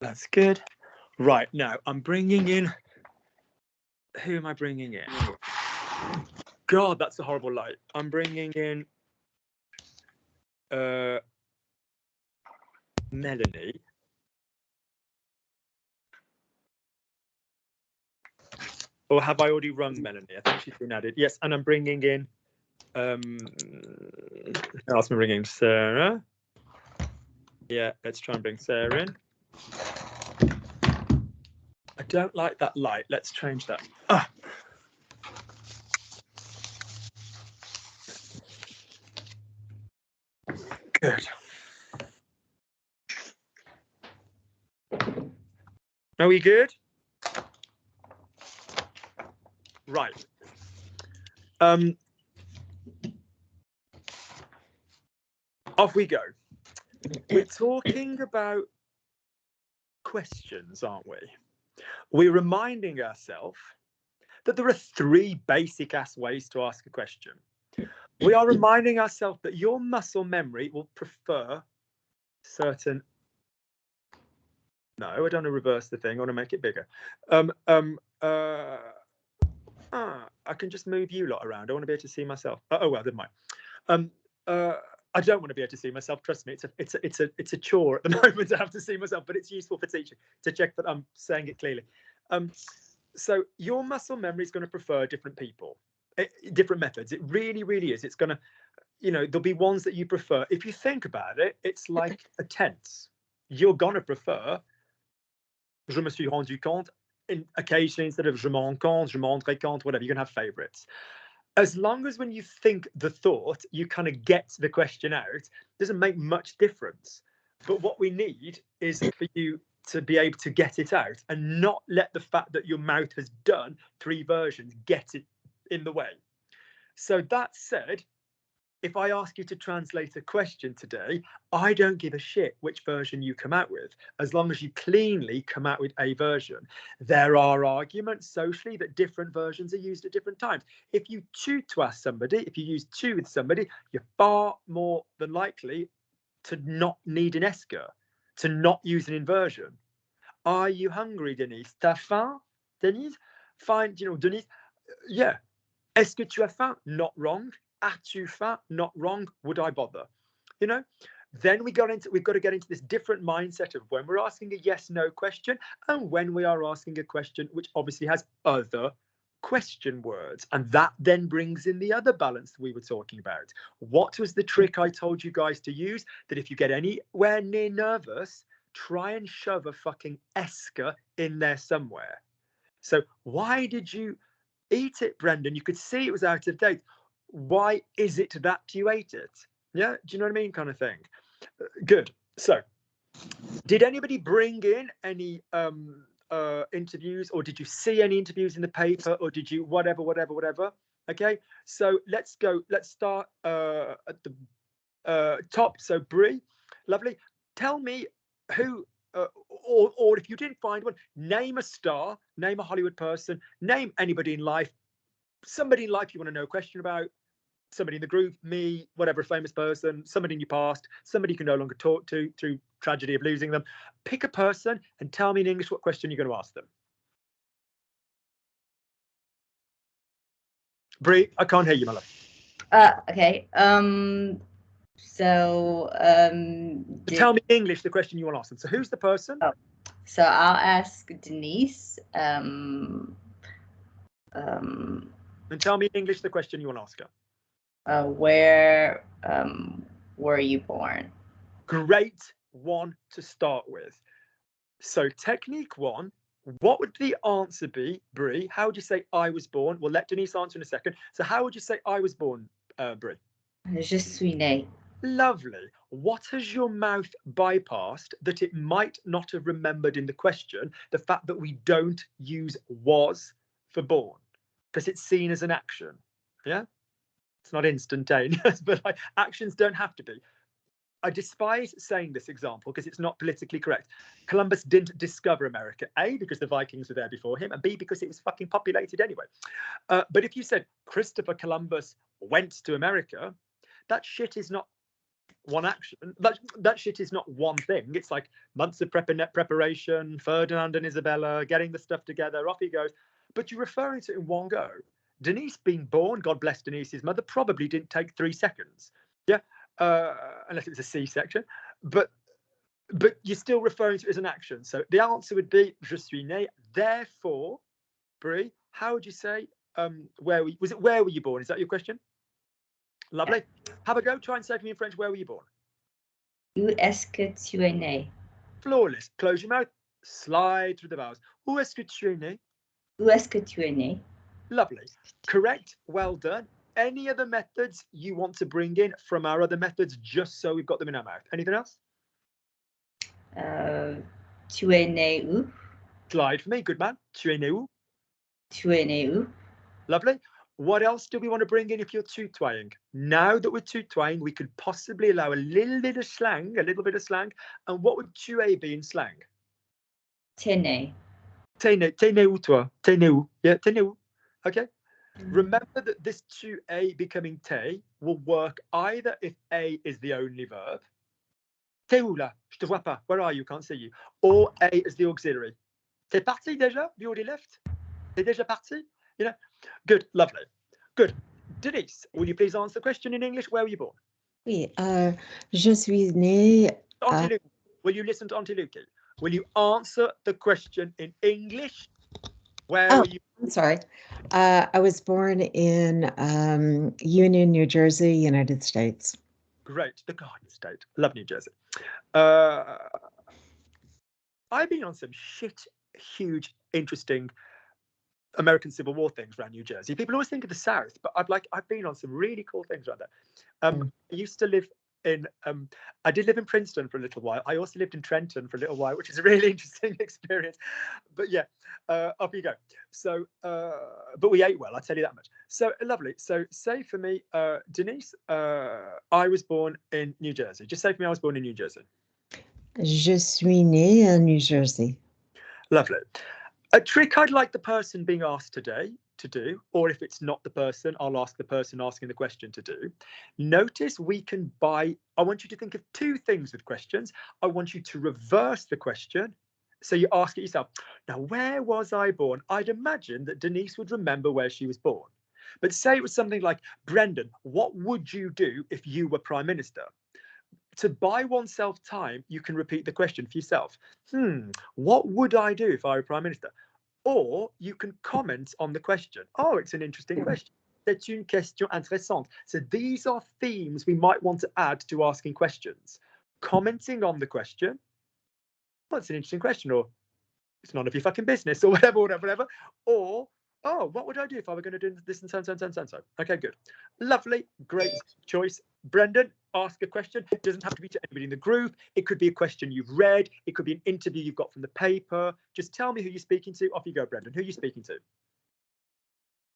That's good. Right, now I'm bringing in. Who am I bringing in? God, that's a horrible light. I'm bringing in Melanie. Or have I already rung Melanie? I think she's been added. Yes, and I'm bringing in. Who else am I bringing? Sarah. Yeah, let's try and bring Sarah in. I don't like that light. Let's change that. Ah. Good. Are we good? Right. Off we go. We're talking about questions, aren't we? We're reminding ourselves that there are 3 basic ass ways to ask a question. We are reminding ourselves that your muscle memory will prefer certain. No, I don't want to reverse the thing. I want to make it bigger. I can just move you lot around. I want to be able to see myself. Oh well, never mind. I don't want to be able to see myself. Trust me, it's a chore at the moment to have to see myself, but it's useful for teaching to check that I'm saying it clearly. So your muscle memory is going to prefer different people, different methods. It really, really is. It's going to, there'll be ones that you prefer. If you think about it, it's like a tense. You're going to prefer je me suis rendu compte, occasionally instead of je m'en rends compte, je m'en rendrai compte, whatever. You're going to have favorites. As long as when you think the thought, you kind of get the question out, doesn't make much difference. But what we need is for you to be able to get it out and not let the fact that your mouth has done 3 versions get it in the way. So that said, if I ask you to translate a question today, I don't give a shit which version you come out with, as long as you cleanly come out with a version. There are arguments socially that different versions are used at different times. If you choose to ask somebody, if you use to with somebody, you're far more than likely to not need an esker, to not use an inversion. Are you hungry, Denise? T'as faim, Denise? Fine, Denise, yeah. Est-ce que tu as faim? Not wrong. As-tu faim? Not wrong. Would I bother? Then we've got to get into this different mindset of when we're asking a yes/no question and when we are asking a question which obviously has other question words. And that then brings in the other balance we were talking about. What was the trick I told you guys to use? That if you get anywhere near nervous, try and shove a fucking esker in there somewhere. So why did you eat it, Brendan? You could see it was out of date. Why is it that you ate it? Yeah, do you know what I mean? Kind of thing. Good. So, did anybody bring in any interviews, or did you see any interviews in the paper, or did you whatever? Okay. So let's go. Let's start at the top. So Brie, lovely. Tell me who. Or if you didn't find one, name a star, name a Hollywood person, name anybody in life, somebody in life you want to know a question about, somebody in the group, me, whatever, a famous person, somebody in your past, somebody you can no longer talk to through tragedy of losing them. Pick a person and tell me in English what question you're going to ask them. Brie, I can't hear you, my love. Okay. Tell me in English the question you want to ask them. So who's the person? Oh, so I'll ask Denise. And tell me in English the question you want to ask her. Where were you born? Great one to start with. So technique 1, what would the answer be, Brie? How would you say I was born? We'll let Denise answer in a second. So how would you say I was born, Brie? Je suis né. Lovely. What has your mouth bypassed that it might not have remembered in the question? The fact that we don't use was for born, because it's seen as an action. Yeah? It's not instantaneous, but actions don't have to be. I despise saying this example because it's not politically correct. Columbus didn't discover America, A, because the Vikings were there before him, and B, because it was fucking populated anyway. But if you said Christopher Columbus went to America, that shit is not one action. That shit is not one thing. It's like months of preparation, Ferdinand and Isabella getting the stuff together, off he goes. But you're referring to it in one go. Denise being born, God bless Denise's mother, probably didn't take 3 seconds. Yeah, unless it was a C-section. But you're still referring to it as an action. So the answer would be je suis né. Therefore, Brie, how would you say where were you born? Is that your question? Lovely. Have a go. Try and say for me in French, where were you born? Où est-ce que tu es né? Flawless. Close your mouth. Slide through the vowels. Où est-ce que tu es né? Où est-ce que tu es né? Lovely. Correct. Well done. Any other methods you want to bring in from our other methods, just so we've got them in our mouth? Anything else? Tu es né où? Slide for me. Good man. Tu es né où? Tu es né où? Lovely. What else do we want to bring in if you're tutoying? Now that we're tutoying, we could possibly allow a little bit of slang. And what would tu es be in slang? T'es né. T'es né où, toi? T'es né où? Yeah, t'es né où? Okay. Remember that this tu es becoming te will work either if a is the only verb. T'es où là? Je te vois pas. Where are you? Can't see you. Or a is the auxiliary. T'es parti déjà? You already left? T'es déjà parti? You know? Good, lovely. Good. Denise, will you please answer the question in English? Where were you born? Oui, je suis née. Auntie Luki, will you listen to Auntie Luki? Will you answer the question in English? Where were you? I'm sorry. I was born in Union, New Jersey, United States. Great, the Garden State. Love New Jersey. I've been on some shit, huge, interesting American Civil War things around New Jersey. People always think of the South, but I've been on some really cool things around there. I used to live in I did live in Princeton for a little while. I also lived in Trenton for a little while, which is a really interesting experience. But yeah, off you go. So but we ate well, I'll tell you that much. So lovely. So say for me, Denise, I was born in New Jersey. Just say for me I was born in New Jersey. Je suis née en New Jersey. Lovely. A trick I'd like the person being asked today to do, or if it's not the person, I'll ask the person asking the question to do. Notice we can I want you to think of 2 things with questions. I want you to reverse the question. So you ask it yourself, now, where was I born? I'd imagine that Denise would remember where she was born. But say it was something like, Brendan, what would you do if you were Prime Minister? To buy oneself time, you can repeat the question for yourself. What would I do if I were Prime Minister? Or you can comment on the question. Oh, it's an interesting question. C'est une question intéressante. So these are themes we might want to add to asking questions. Commenting on the question. Well, it's an interesting question, or it's none of your fucking business, or whatever. Or, oh, what would I do if I were going to do this and so. Okay, good. Lovely, great choice. Brendan, ask a question. It doesn't have to be to anybody in the group. It could be a question you've read. It could be an interview you've got from the paper. Just tell me who you're speaking to. Off you go, Brendan. Who are you speaking to?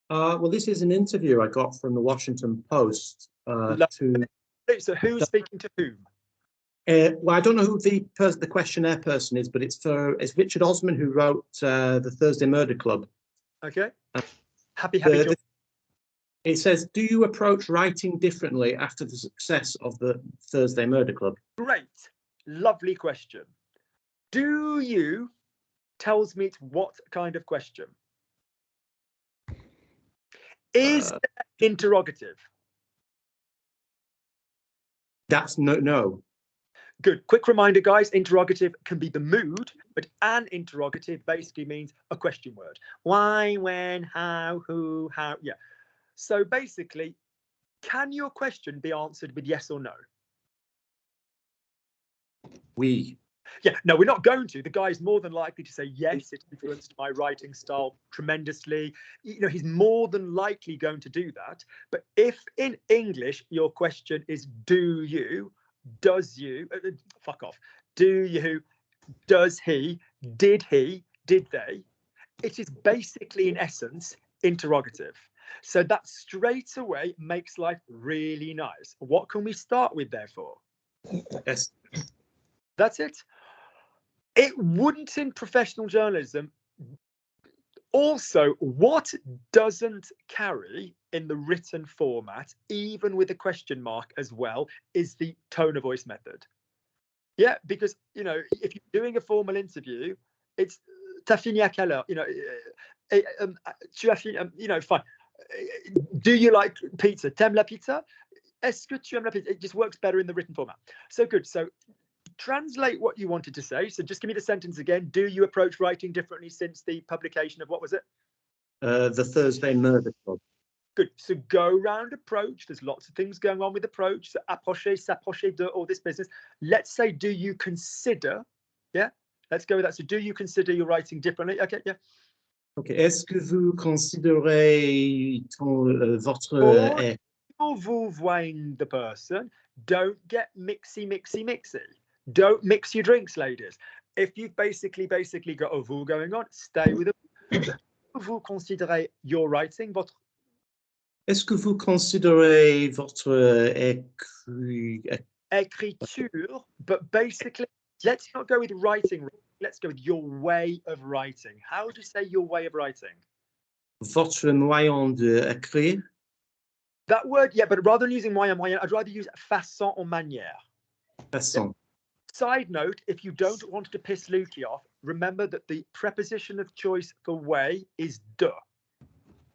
Well, this is an interview I got from the Washington Post. So who's speaking to whom? Well, I don't know who the questionnaire person is, but it's Richard Osman, who wrote the Thursday Murder Club. Okay. Happy. It says, do you approach writing differently after the success of the Thursday Murder Club? Great. Lovely question. Do you tells me what kind of question. Is there interrogative? That's no. Good. Quick reminder, guys, interrogative can be the mood, but an interrogative basically means a question word. Why, when, how, who, how, yeah. So basically, can your question be answered with yes or no? Yeah, no, we're not going to. The guy's more than likely to say, yes, it influenced my writing style tremendously. You know, he's more than likely going to do that. But if in English, your question is, do you, does you, fuck off, do you, does he, did they, it is basically, in essence, interrogative. So that straight away makes life really nice. What can we start with, therefore? Yes. That's it. It wouldn't, in professional journalism, Also, what doesn't carry in the written format, even with a question mark as well, is the tone of voice method. Yeah, because, you know, if you're doing a formal interview, it's t'as fini à quelle heure? You know, tu as fini, you know, fine. Do you like pizza? T'aimes la pizza? Est-ce que tu aimes la pizza? It just works better in the written format. So good. So translate what you wanted to say. So just give me the sentence again. Do you approach writing differently since the publication of, what was it? The Thursday Murder Club. Good. So go round approach. There's lots of things going on with approach. So approcher, s'approcher de, all this business. Let's say, do you consider? Yeah. Let's go with that. So do you consider your writing differently? Okay. Yeah. Okay. Est-ce que vous considérez votre Or vous voying the person, don't get mixy. Don't mix your drinks, ladies. If you've basically got a vous going on, stay with it. Vous considérez your writing, votre. Est-ce que vous considérez votre écriture? But basically, let's not go with writing. Let's go with your way of writing. How would you say your way of writing? Votre moyen d'écrire? That word, yeah, but rather than using moyen, I'd rather use façon or manière. Façon. Side note, if you don't want to piss Lukey off, remember that the preposition of choice for way is de.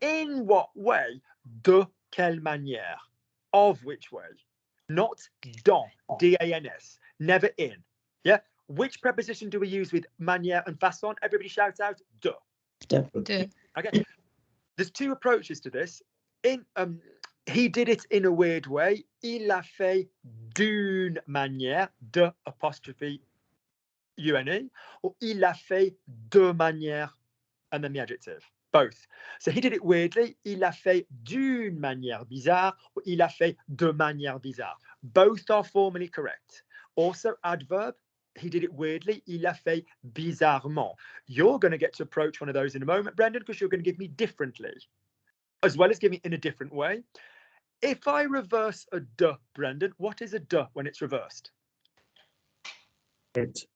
In what way? De quelle manière? Of which way? Not dans, D-A-N-S. Never in. Yeah? Which preposition do we use with manière and façon? Everybody shout out de. De. Okay. There's two approaches to this. He did it in a weird way. Il l'a fait d'une manière, de apostrophe une, or il l'a fait de manière, and then the adjective, both. So he did it weirdly. Il l'a fait d'une manière bizarre, or il l'a fait de manière bizarre. Both are formally correct. Also, adverb, he did it weirdly. Il l'a fait bizarrement. You're going to get to approach one of those in a moment, Brendan, because you're going to give me differently, as well as giving in a different way. If I reverse a de, Brendan, what is a de when it's reversed? It.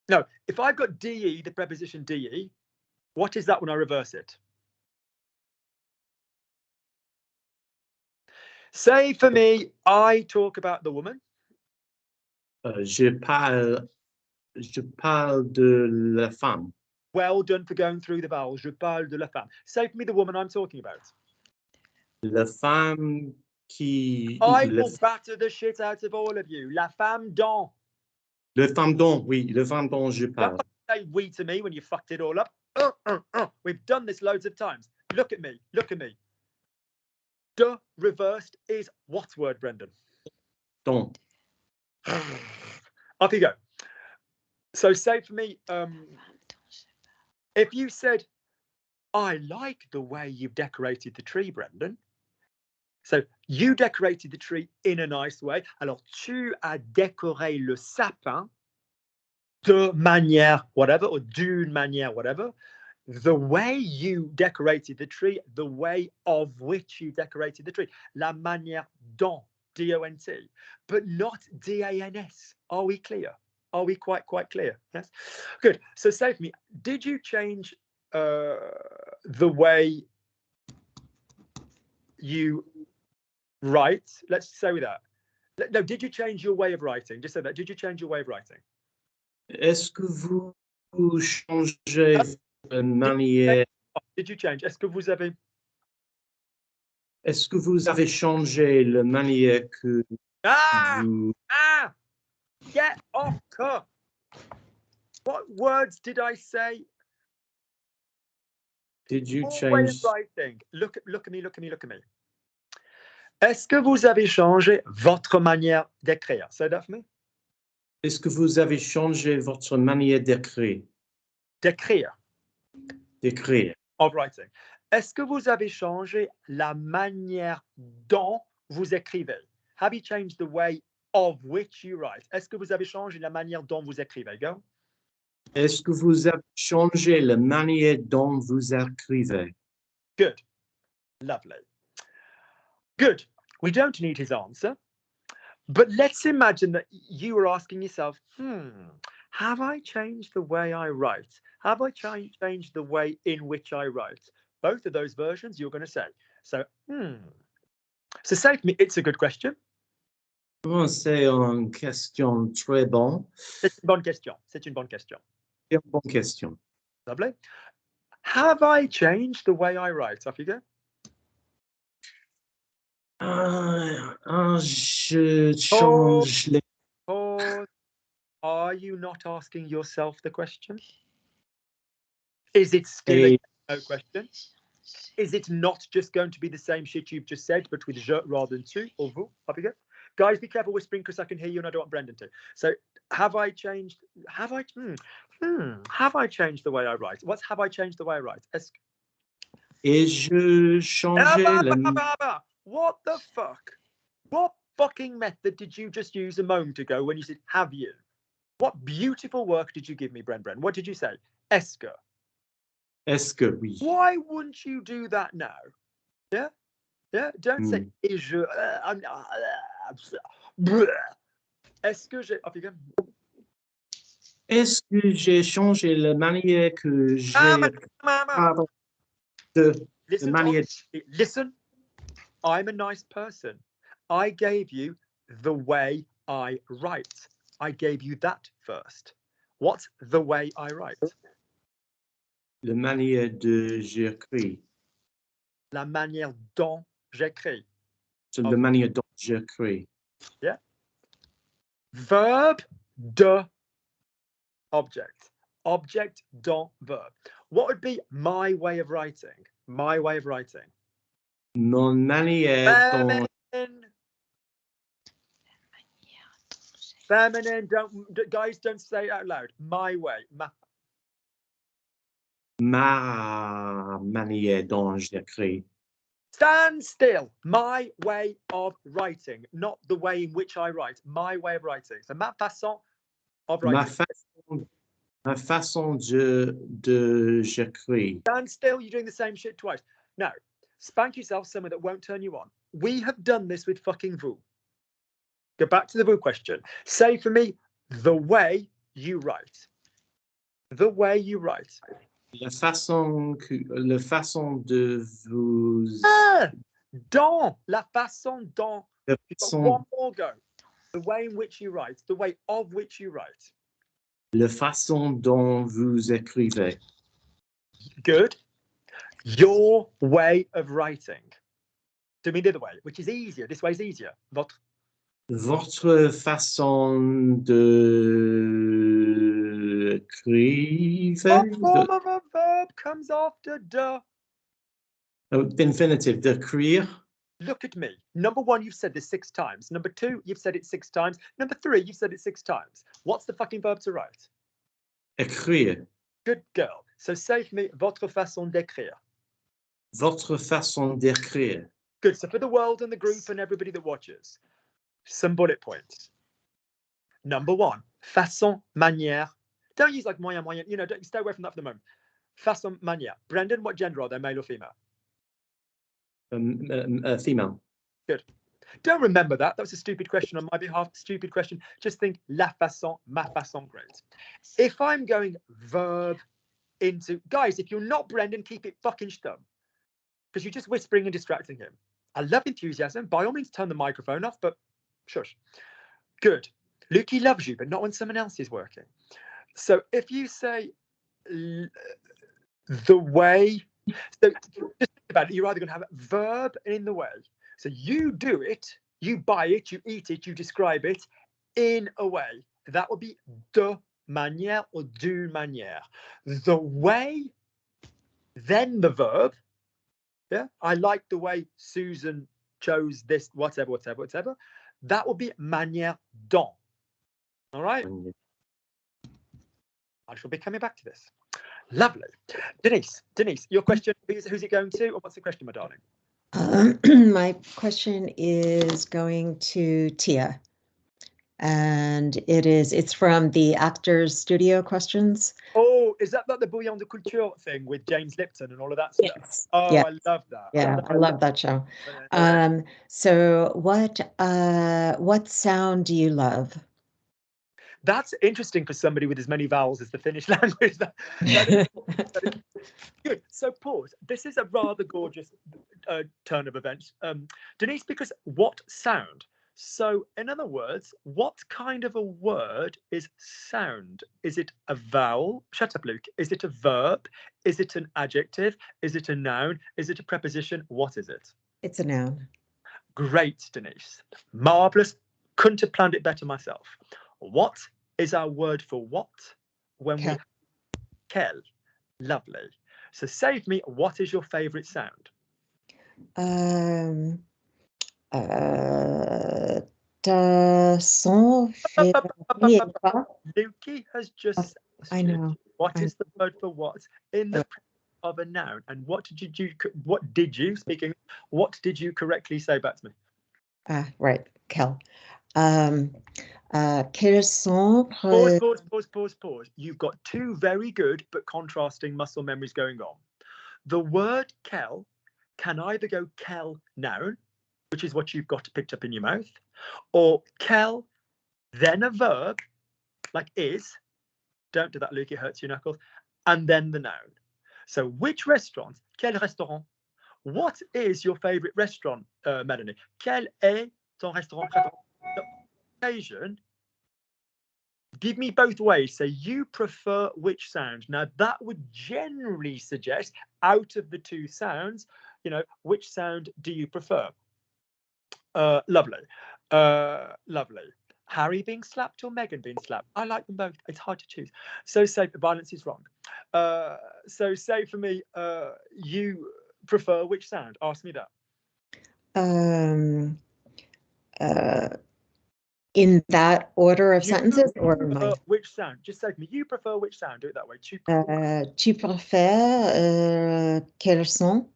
No, if I've got de, the preposition de, what is that when I reverse it? Say for me, I talk about the woman. Je parle de la femme. Well done for going through the vowels. Je parle de la femme. Say for me the woman I'm talking about. La femme qui... I will batter the shit out of all of you. La femme dont. Le femme dont, oui, le femme dont je parle. Don't say we to me when you fucked it all up. We've done this loads of times. Look at me. Look at me. De reversed is what word, Brendan? Dont. Off you go. So say for me, if you said, I like the way you've decorated the tree, Brendan. So you decorated the tree in a nice way. Alors tu as décoré le sapin de manière whatever, or d'une manière whatever. The way you decorated the tree, the way of which you decorated the tree. La manière dont, D-O-N-T, but not D-A-N-S. Are we clear? Are we quite clear? Yes. Good. So say for me, did you change the way you write? Let's say with that. No, did you change your way of writing? Just say that. Did you change your way of writing? Est-ce que vous changez la manière... Did you change? Est-ce que vous avez... Est-ce que vous avez changé la manière que vous... Get off cuff. What words did I say? Did you Your way of change... writing. Look at me. Est-ce que vous avez changé votre manière d'écrire? Say that for me. Est-ce que vous avez changé votre manière d'écrire? D'écrire. D'écrire. Of writing. Est-ce que vous avez changé la manière dont vous écrivez? Have you changed the way of which you write? Est-ce que vous avez changé la manière dont vous écrivez? Go. Est-ce que vous avez changé la manière dont vous écrivez? Good. Lovely. Good. We don't need his answer. But let's imagine that you were asking yourself, Have I changed the way I write? Have I changed the way in which I write? Both of those versions you're going to say. So, So say to me, it's a good question. Oh, c'est une question très bonne. C'est une bonne question. C'est une bonne question. C'est une bonne question. Lovely. Have I changed the way I write? Off you go. Je change les... Or are you not asking yourself the question? Is it still a no question? Is it not just going to be the same shit you've just said, but with je rather than tu or vous? Off you go. Guys, be careful whispering because I can hear you and I don't want Brendan to. So have I changed? Have I changed the way I write? What's have I changed the way I write? Et je changeais la... What the fuck? What fucking method did you just use a moment ago when you said have you? What beautiful work did you give me, Bren? What did you say? Est-ce que? Est-ce que oui? Why wouldn't you do that now? Yeah? Yeah? Don't say et je... Est-ce que j'ai... Off you go. Est-ce que j'ai changé la manière que j'ai... Listen, I'm a nice person. I gave you the way I write. I gave you that first. What's the way I write? La manière de j'écris. La manière dont j'écris. So la manière dont j'écris. Yeah. Verb de object. Object dont verb. What would be my way of writing? My way of writing. Mon manière dont... Feminine. Guys, don't say it out loud. My way. Ma manière dont j'écris. Stand still. My way of writing, not the way in which I write. My way of writing. So ma façon of writing. Ma façon de j'écris. Stand still. You're doing the same shit twice. Now, spank yourself somewhere that won't turn you on. We have done this with fucking vous. Go back to the vous question. Say for me, the way you write. The way you write. La façon de vous... Dans. La façon dont. La façon... One more go. The way in which you write. The way of which you write. La façon dont vous écrivez. Good. Your way of writing. Do me the other way, which is easier. This way is easier. Votre façon de écrire. What form of a verb comes after de? Infinitive, d'écrire. Look at me. Number one, you've said this 6 times. Number 2, you've said it 6 times. Number 3, you've said it 6 times. What's the fucking verb to write? Écrire. Good girl. So say for me, votre façon d'écrire. Votre façon d'écrire. Good. So for the world and the group and everybody that watches, some bullet points. Number 1, façon, manière. Don't use like moyen, you know, don't stay away from that for the moment. Façon, manière. Brendan, what gender are they, male or female? Female. Good. Don't remember that. That was a stupid question on my behalf. Stupid question. Just think la façon, ma façon. Great. If I'm going verb into... Guys, if you're not Brendan, keep it fucking stum. Because you're just whispering and distracting him. I love enthusiasm. By all means, turn the microphone off, but shush. Good. Lukey loves you, but not when someone else is working. So if you say the way... So just think about it. You're either going to have a verb in the way. So you do it, you buy it, you eat it, you describe it in a way. That would be de manière or d'une manière. The way, then the verb. Yeah, I like the way Susan chose this, whatever. That would be manière dont. All right? I shall be coming back to this. Lovely. Denise, your question, who's it going to? Or what's the question, my darling? My question is going to Tia. And it's from the Actors Studio questions. Oh, is that the Bouillon de Culture thing with James Lipton and all of that stuff? Yes. Oh, Yeah. I love that. Yeah, I love that show. So what sound do you love? That's interesting for somebody with as many vowels as the Finnish language. That is good. So pause. This is a rather gorgeous turn of events, Denise, because what sound? So in other words, what kind of a word is sound? Is it a vowel? Shut up, Luke. Is it a verb? Is it an adjective? Is it a noun? Is it a preposition? What is it? It's a noun. Great, Denise. Marvelous. Couldn't have planned it better myself. What is our word for what when we quel? Lovely. So say with me, what is your favorite sound? Ta son fait venir pas. Lukey has just I know. What is the word for what in the of a noun? And what did you correctly say back to me? Right, quel. Quels sont Pause. You've got two very good but contrasting muscle memories going on. The word quel can either go quel noun, which is what you've got picked up in your mouth, or quel, then a verb, like is. Don't do that, Luke, it hurts your knuckles. And then the noun. So which restaurant? Quel restaurant? What is your favorite restaurant, Melanie? Quel est ton restaurant préféré? Occasion, give me both ways. So you prefer which sound? Now that would generally suggest, out of the two sounds, which sound do you prefer? Lovely. Harry being slapped or Meghan being slapped? I like them both. It's hard to choose. So say violence is wrong. So say for me, you prefer which sound? Ask me that. In that order of sentences, or which sound? Just say to me, you prefer which sound? Do it that way. Tu préfères quels sont?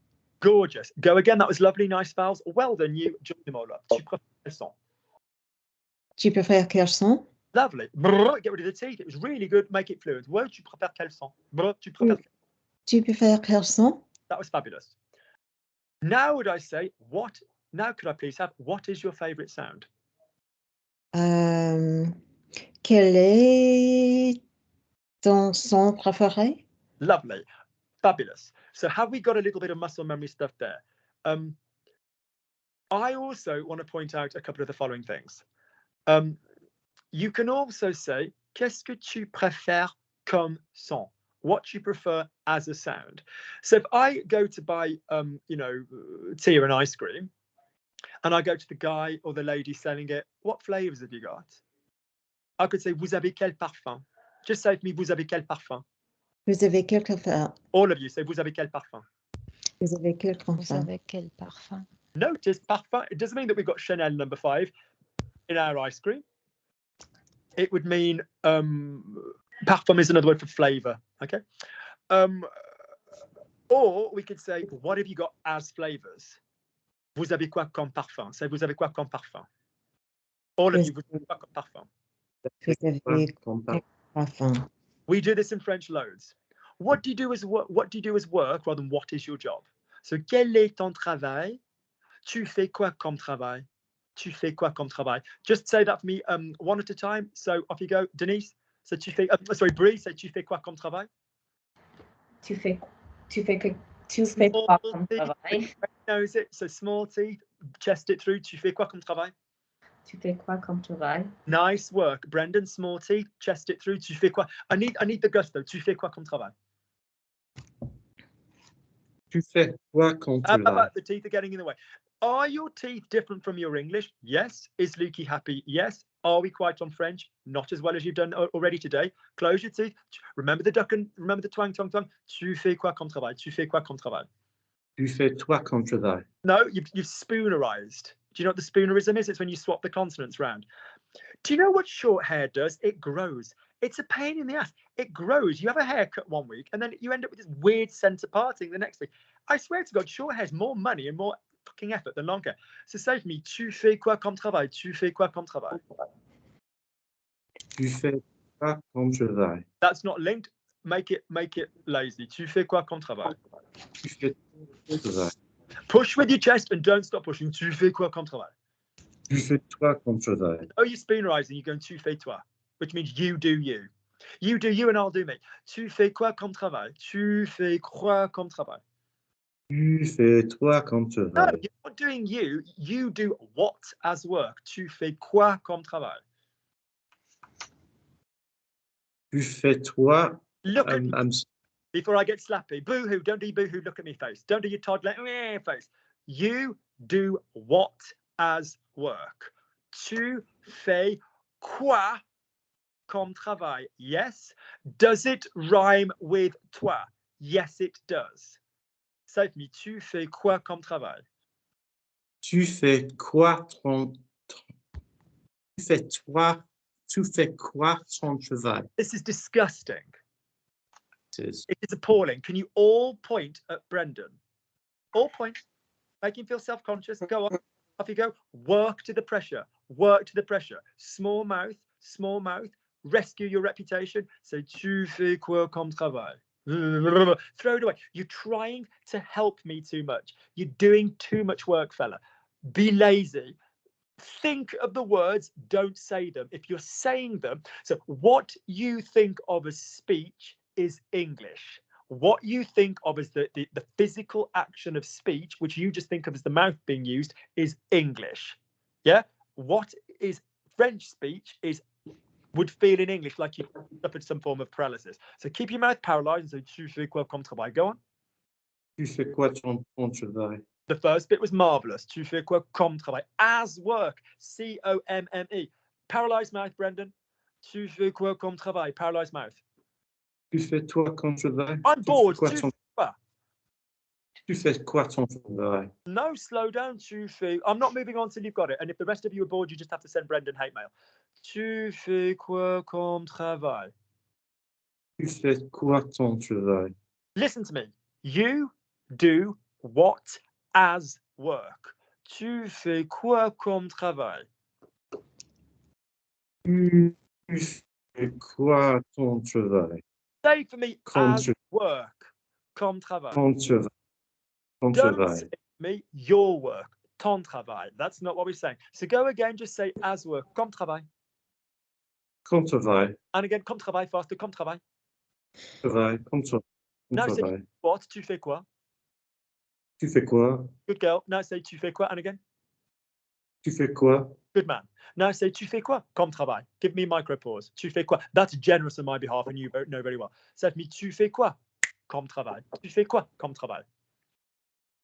Gorgeous. Go again. That was lovely. Nice vowels. Well done. You join them all up. Tu préfères quels sont? Tu préfères quels sont? Lovely. Brr, get rid of the teeth. It was really good. Make it fluent. Well, tu préfères quels sont? Brr, tu préfères. Tu préfères quels sont? That was fabulous. Now would I say what? Now could I please have what is your favourite sound? Quel est ton son préféré? Lovely. Fabulous. So have we got a little bit of muscle memory stuff there? I also want to point out a couple of the following things. You can also say, qu'est-ce que tu préfères comme son? What you prefer as a sound. So if I go to buy, tea and ice cream, and I go to the guy or the lady selling it, what flavors have you got? I could say, vous avez quel parfum? Just say to me, vous avez quel parfum? Vous avez quel parfum? All of you say, vous avez quel parfum? Vous avez quel parfum? Vous avez quel parfum? Notice parfum. It doesn't mean that we've got Chanel No. 5 in our ice cream. It would mean parfum is another word for flavor. Okay. Or we could say, what have you got as flavors? Vous avez quoi comme parfum? Say, vous avez quoi comme parfum? All of you, vous avez quoi comme parfum? Vous avez quel parfum? We do this in French loads. What do you do as work? What do you do as work rather than what is your job? So, quel est ton travail? Tu fais quoi comme travail? Tu fais quoi comme travail? Just say that for me one at a time. So off you go, Denise. So Brie. Say tu fais quoi comme travail? Tu fais quoi comme travail? Knows it. So small teeth, chest it through. Tu fais quoi comme travail? Tu fais quoi comme travail? Nice work, Brendan. Small teeth, chest it through. Tu fais quoi? I need the gusto. Tu fais quoi comme travail? Tu fais quoi comme How travail? about the teeth are getting in the way? Are your teeth different from your English? Yes. Is Lukey happy? Yes. Are we quite on French? Not as well as you've done already today. Close your teeth. Remember the duck and remember the twang. Tu fais quoi comme travail? Tu fais quoi comme travail? Tu fais quoi comme travail? No, you've spoonerized. Do you know what the spoonerism is? It's when you swap the consonants round. Do you know what short hair does? It grows. It's a pain in the ass. It grows. You have a haircut one week and then you end up with this weird centre parting the next week. I swear to God, short hair's more money and more fucking effort than long hair. So say to me, tu fais quoi comme travail? Tu fais quoi comme travail? Tu fais quoi comme travail? That's not linked. Make it lazy. Tu fais quoi comme travail? Tu fais quoi comme travail? Push with your chest and don't stop pushing. Tu fais quoi comme travail? Tu fais quoi comme travail? Oh, you're spoonerizing. You're going tu fais toi. which means you do you. You do you and I'll do me. Tu fais quoi comme travail? Tu fais quoi comme travail? Tu fais toi comme No, travail. you're not doing you. You do what as work? Tu fais quoi comme travail? Tu fais toi. Look at me I'm before I get slappy. Boo-hoo. Don't do boo-hoo. Look at me face. Don't do your toddler face. You do what as work? Tu fais quoi comme travail? Yes. Does it rhyme with toi? Yes, it does. Say for me. Tu fais quoi comme travail? Tu fais quoi tu fais quoi ton travail? This is disgusting. It is. It is appalling. Can you all point at Brendan? All point. Make him feel self-conscious. Go on. Off you go. Work to the pressure. Work to the pressure. Small mouth. Small mouth. Rescue your reputation. Say, tu fais quoi comme travail? Throw it away. You're trying to help me too much. You're doing too much work, fella. Be lazy. Think of the words, don't say them. If you're saying them, so what you think of as speech is English. What you think of as the physical action of speech, which you just think of as the mouth being used, is English. Yeah? What is French speech would feel in English like you suffered some form of paralysis. So keep your mouth paralyzed and say, tu fais quoi comme travail? Go on. Tu fais quoi ton travail? The first bit was marvelous. Tu fais quoi comme travail? As work. C-O-M-M-E. Paralyzed mouth, Brendan. Tu fais quoi comme travail? Paralyzed mouth. Tu fais toi comme travail? I'm bored. Tu fais quoi ton travail? No, slow down. Tu fais. I'm not moving on till you've got it. And if the rest of you are bored, you just have to send Brendan hate mail. Tu fais quoi comme travail? Tu fais quoi ton travail? Listen to me. You do what as work? Tu fais quoi comme travail? Tu fais quoi ton travail? Say for me Comme as work. Comme travail. ton travail. Ton Don't travail. say me your work. Ton travail. That's not what we're saying. So go again, just say as work. Comme travail. Comme travail. And again, comme travail faster. Comme travail. Travail. Comme Now say travail. what? Tu fais quoi? Tu fais quoi? Good girl. Now say tu fais quoi? And again. Tu fais quoi? Good man. Now say tu fais quoi? Comme travail. Give me a micro pause. Tu fais quoi? That's generous on my behalf and you know very well. Say for me, tu fais quoi? Comme travail. Tu fais quoi? Comme travail.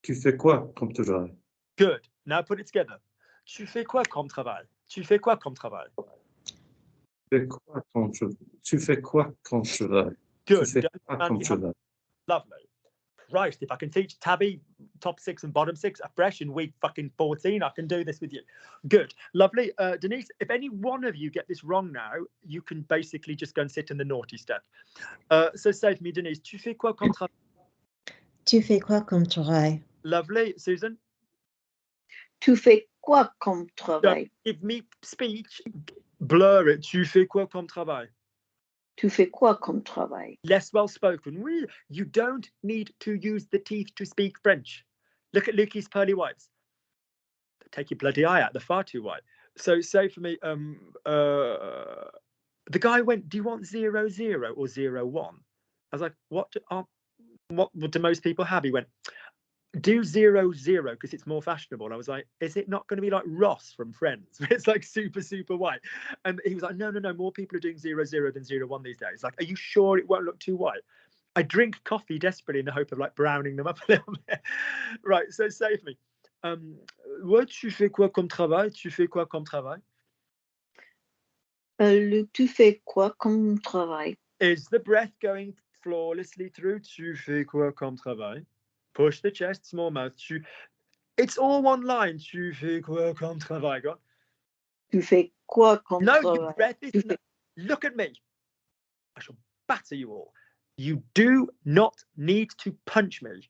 Tu fais quoi comme travail? Good. Now put it together. Tu fais quoi comme travail? Tu fais quoi comme travail? Tu fais quoi comme travail? Good. Tu fais quoi comme travail? Lovely. Christ, if I can teach Tabby top 6 and bottom 6 afresh in week fucking 14, I can do this with you. Good. Lovely. Denise, if any one of you get this wrong now, you can basically just go and sit in the naughty step. So say for me, Denise, tu fais quoi comme travail? Tu fais quoi comme travail? Lovely. Susan? Tu fais quoi comme travail? Give me speech. Blur it. Tu fais quoi comme travail? Tu fais quoi comme travail? Less well spoken. Oui, you don't need to use the teeth to speak French. Look at Lukey's pearly whites. Take your bloody eye out. They're far too white. So say for me, the guy went, do you want 0, 0 or 0, 1? I was like, what do most people have? He went, do 0, 0 because it's more fashionable. And I was like, is it not going to be like Ross from Friends? It's like super, super white. And he was like, no, more people are doing 0, 0 than 0, 1 these days. Like, are you sure it won't look too white? I drink coffee desperately in the hope of like browning them up a little bit. Right, so say for me. Ouais, tu fais quoi comme travail? Tu fais quoi comme travail? Tu fais quoi comme travail? Is the breath going flawlessly through? Tu fais quoi comme travail? Push the chest, small mouth. It's all one line. Tu fais quoi comme travail? Go on. Tu fais quoi comme No, travail? your breath is no. Look at me. I shall batter you all. You do not need to punch me.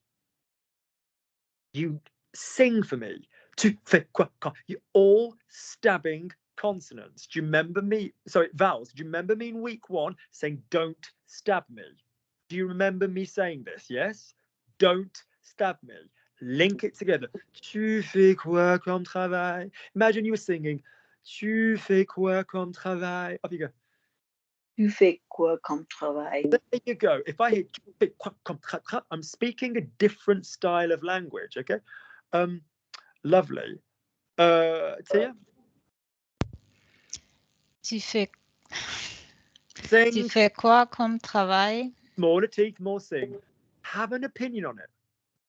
You sing for me. Tu fais quoi? You're all stabbing consonants. Do you remember me? Sorry, vowels. Do you remember me in week 1 saying, don't stab me? Do you remember me saying this? Yes? Don't stab me. Link it together. Tu fais quoi comme travail? Imagine you were singing, tu fais quoi comme travail? Off you go. Tu fais quoi comme travail? There you go. If I hear tu fais quoi comme travail, I'm speaking a different style of language. Okay. Lovely. Tia, Tu fais, sing. tu fais quoi comme travail? Smaller teeth, more sing. Have an opinion on it.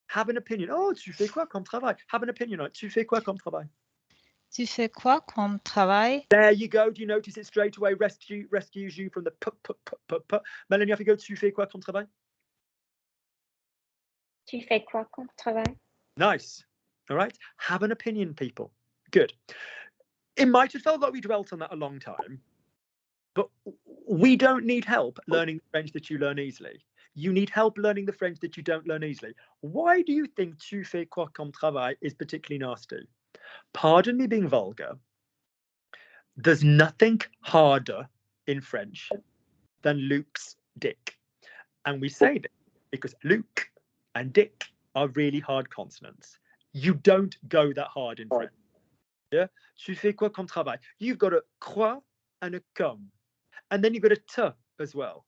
Have an opinion. Oh, tu fais quoi comme travail? Have an opinion on it. Tu fais quoi comme travail? Tu fais quoi comme travail? There you go. Do you notice it straight away rescues you from the p. Melanie, off you go. Tu fais quoi comme travail? Tu fais quoi comme travail? Nice. All right. Have an opinion, people. Good. It might have felt like we dwelt on that a long time, but we don't need help learning the French that you learn easily. You need help learning the French that you don't learn easily. Why do you think tu fais quoi comme travail is particularly nasty? Pardon me being vulgar. There's nothing harder in French than Luke's dick. And we say this because Luke and dick are really hard consonants. You don't go that hard in French. Yeah? Tu fais quoi comme travail? You've got a quoi and a comme. And then you've got a t as well.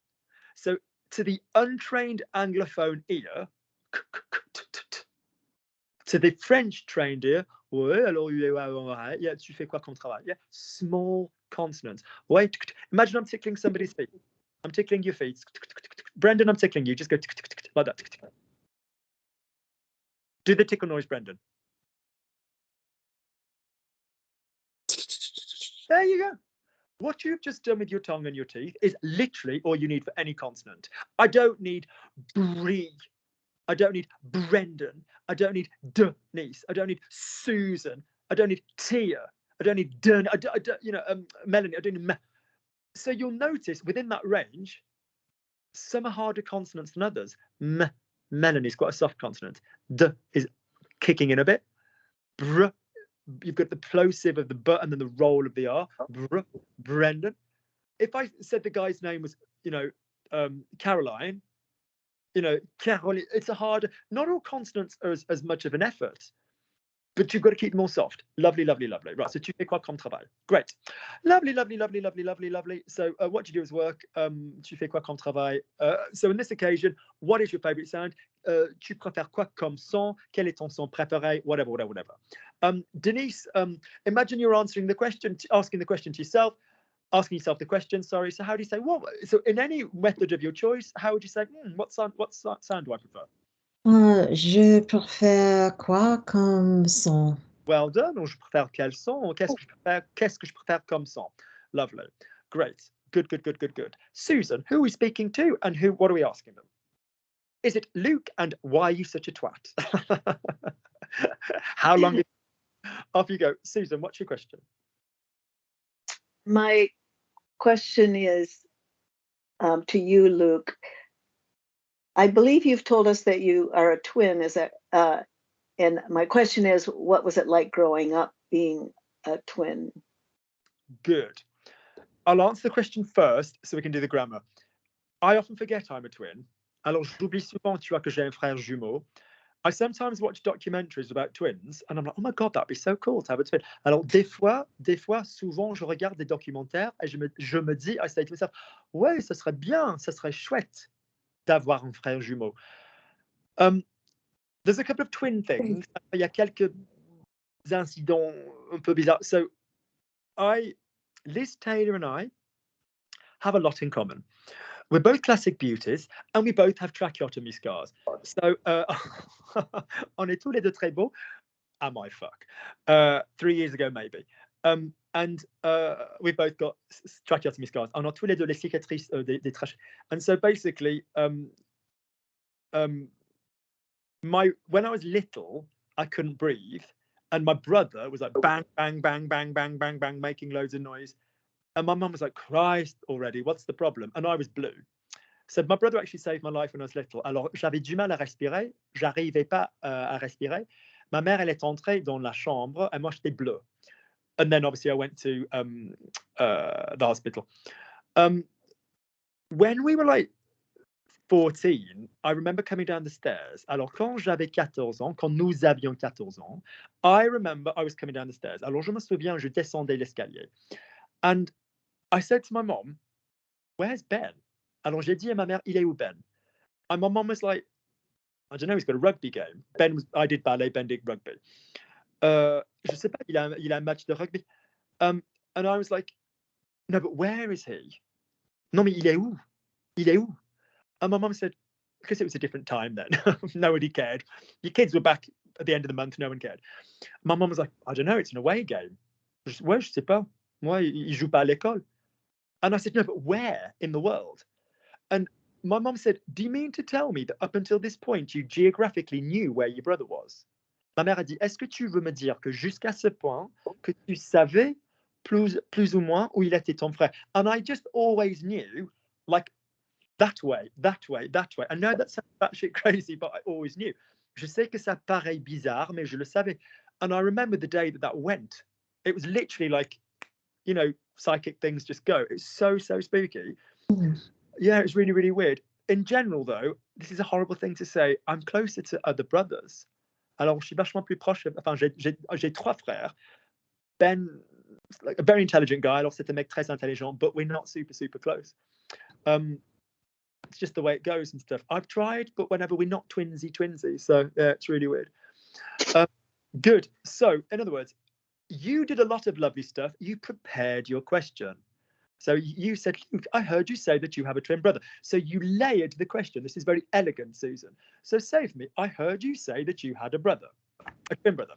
So to the untrained Anglophone ear, to the French trained ear, ouais, alors, yeah, tu fais quoi comme travail? Yeah, small consonants. Wait, imagine I'm tickling somebody's feet. I'm tickling your feet. Brendan, I'm tickling you. Just go like that. Do the tickle noise, Brendan. There you go. What you've just done with your tongue and your teeth is literally all you need for any consonant. I don't need Brie. I don't need Brendan. I don't need Denise. I don't need Susan. I don't need Tia. I don't need Dun. I don't, Melanie. I don't need. So you'll notice within that range, some are harder consonants than others. Melanie's quite a soft consonant. D is kicking in a bit. Br. You've got the plosive of the b and then the roll of the r. Brendan. If I said the guy's name was, Caroline, Caroline, it's a harder. Not all consonants are as much of an effort, but you've got to keep them all soft. Lovely, lovely, lovely. Right. So tu fais quoi comme travail? Great. Lovely, lovely, lovely, lovely, lovely, lovely. So what do you do is work. Tu fais quoi comme travail? So in this occasion, what is your favorite sound? Tu préfères quoi comme son? Quel est ton son préféré? Whatever, whatever, whatever. Denise, imagine you're answering the question, asking the question to yourself, asking yourself the question, sorry. So how do you say, what? So in any method of your choice, how would you say, what sound do I prefer? Je préfère quoi comme son? Well done. Or je préfère quel son? Qu'est-ce que je préfère comme son? Lovely. Great. Good, good, good, good, good. Susan, who are we speaking to and what are we asking them? Is it Luke and why are you such a twat? How long? Off you go. Susan, what's your question? My question is to you, Luke. I believe you've told us that you are a twin. Is that? And my question is, what was it like growing up being a twin? Good. I'll answer the question first so we can do the grammar. I often forget I'm a twin. Alors, j'oublie souvent, tu vois, que j'ai un frère jumeau. I sometimes watch documentaries about twins and I'm like, oh my God, that'd be so cool to have a twin. Alors, des fois, souvent, je regarde des documentaires et je me dis, I say to myself, ouais, ça serait bien, ça serait chouette d'avoir un frère jumeau. There's a couple of twin things. Il y a quelques incidents un peu bizarres. So, Liz Taylor and I have a lot in common. We're both classic beauties and we both have tracheotomy scars. So, on est tous les deux très beaux. Am I fuck? 3 years ago, maybe. And we both got tracheotomy scars. On a tous les deux les cicatrices des trachées. And so basically, when I was little, I couldn't breathe. And my brother was like bang, bang, bang, bang, bang, bang, bang, making loads of noise. And my mum was like, Christ already, what's the problem? And I was blue. So my brother actually saved my life when I was little. Alors, j'avais du mal à respirer. J'arrivais pas à respirer. Ma mère, elle est entrée dans la chambre et moi, j'étais bleu. And then obviously I went to the hospital. When we were like 14, I remember coming down the stairs. Alors, quand j'avais 14 ans, quand nous avions 14 ans, I remember I was coming down the stairs. Alors, je me souviens, je descendais l'escalier. And I said to my mom, where's Ben? Alors j'ai dit à ma mère, il est où Ben? And my mum was like, I don't know, he's got a rugby game. I did ballet, Ben did rugby. Je sais pas, il a un match de rugby. And I was like, no, but where is he? Non, mais il est où? Il est où? And my mum said, because it was a different time then, nobody cared. Your kids were back at the end of the month, no one cared. My mum was like, I don't know, it's an away game. Ouais, je sais pas. Moi, il joue pas à l'école. And I said, no, but where in the world? And my mum said, do you mean to tell me that up until this point, you geographically knew where your brother was? Ma mère a dit, est-ce que tu veux me dire que jusqu'à ce point, que tu savais plus ou moins où il était ton frère? And I just always knew, like, that way, that way, that way. I know that sounds batshit crazy, but I always knew. Je sais que ça paraît bizarre, mais je le savais. And I remember the day that went. It was literally like, you know, psychic things just go. It's so spooky. Yeah, it's really, really weird. In general, though, this is a horrible thing to say. I'm closer to other brothers. Alors, je suis vachement plus proche. Enfin, j'ai 3 frères. Ben, like a very intelligent guy. Alors, c'est un mec très intelligent, but we're not super close. It's just the way it goes and stuff. I've tried, but whenever we're not twinsy. So, yeah, it's really weird. Good. So, in other words, you did a lot of lovely stuff. You prepared your question. So you said, Luke, I heard you say that you have a twin brother. So you layered the question. This is very elegant, Susan. So say for me, I heard you say that you had a brother, a twin brother.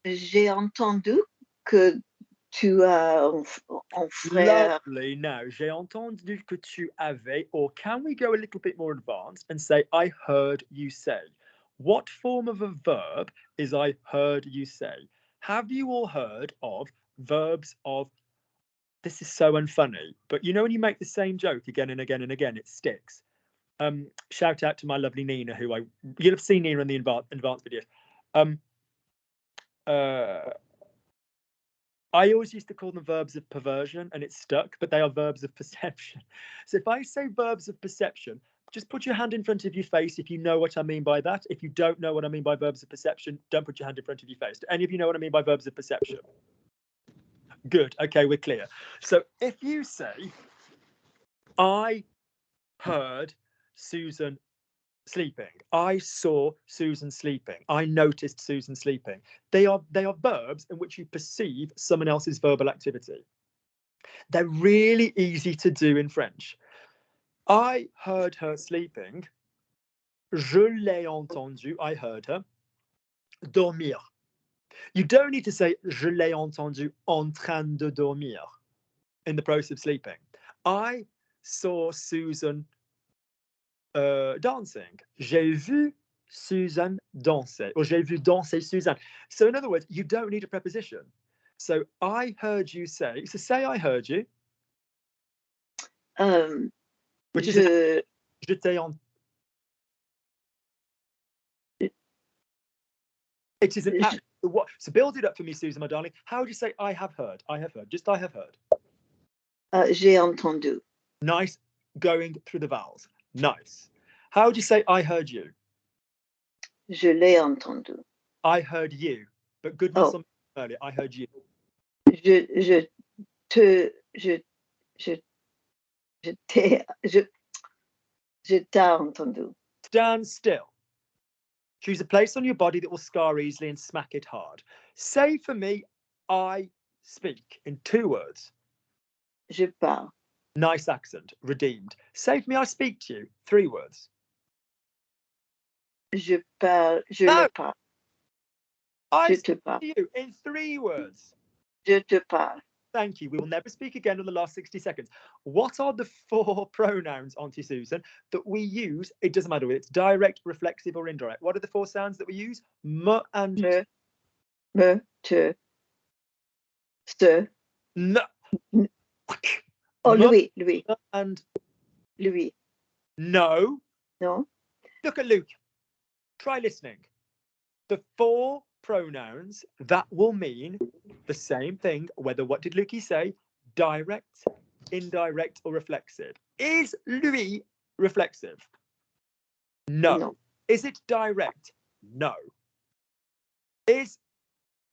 J'ai entendu que tu as un frère. Lovely. Now, j'ai entendu que tu avais, or can we go a little bit more advanced and say, I heard you say? What form of a verb is I heard you say? Have you all heard of verbs of, this is so unfunny, but you know when you make the same joke again and again and again, it sticks. Shout out to my lovely Nina, who you'll have seen Nina in the advanced videos. I always used to call them verbs of perversion, and it's stuck, but they are verbs of perception. So if I say verbs of perception, just put your hand in front of your face if you know what I mean by that. If you don't know what I mean by verbs of perception, don't put your hand in front of your face. Do any of you know what I mean by verbs of perception? Good. Okay, we're clear. So if you say, I heard Susan sleeping, I saw Susan sleeping, I noticed Susan sleeping, they are verbs in which you perceive someone else's verbal activity. They're really easy to do in French. I heard her sleeping. Je l'ai entendu. I heard her dormir. You don't need to say je l'ai entendu en train de dormir in the process of sleeping. I saw Susan dancing. J'ai vu Susan danser, or j'ai vu danser Susan. So in other words, you don't need a preposition. So I heard you say. So say I heard you. Which is je t'ai entendu. It is an act. What? So build it up for me, Susan, my darling. How would you say I have heard? I have heard. Just I have heard. J'ai entendu. Nice. Going through the vowels. Nice. How would you say I heard you? Je l'ai entendu. I heard you. But goodness on earlier. I heard you. Je t'ai entendu. Stand still. Choose a place on your body that will scar easily and smack it hard. Say for me, I speak in 2 words. Je parle. Nice accent. Redeemed. Say for me, I speak to you. 3 words. Je parle. Je le parle. I Je te speak parle. to you in 3 words. Je te parle. Thank you. We will never speak again in the last 60 seconds. What are the 4 pronouns, Auntie Susan, that we use? It doesn't matter whether it's direct, reflexive, or indirect. What are the 4 sounds that we use? M and Me, te, se. no. Oh, M lui. and Lui. no. No? Look at Luke. Try listening. The 4 pronouns that will mean the same thing, whether what did Lukey say? Direct, indirect, or reflexive. Is lui reflexive? No. Is it direct? No.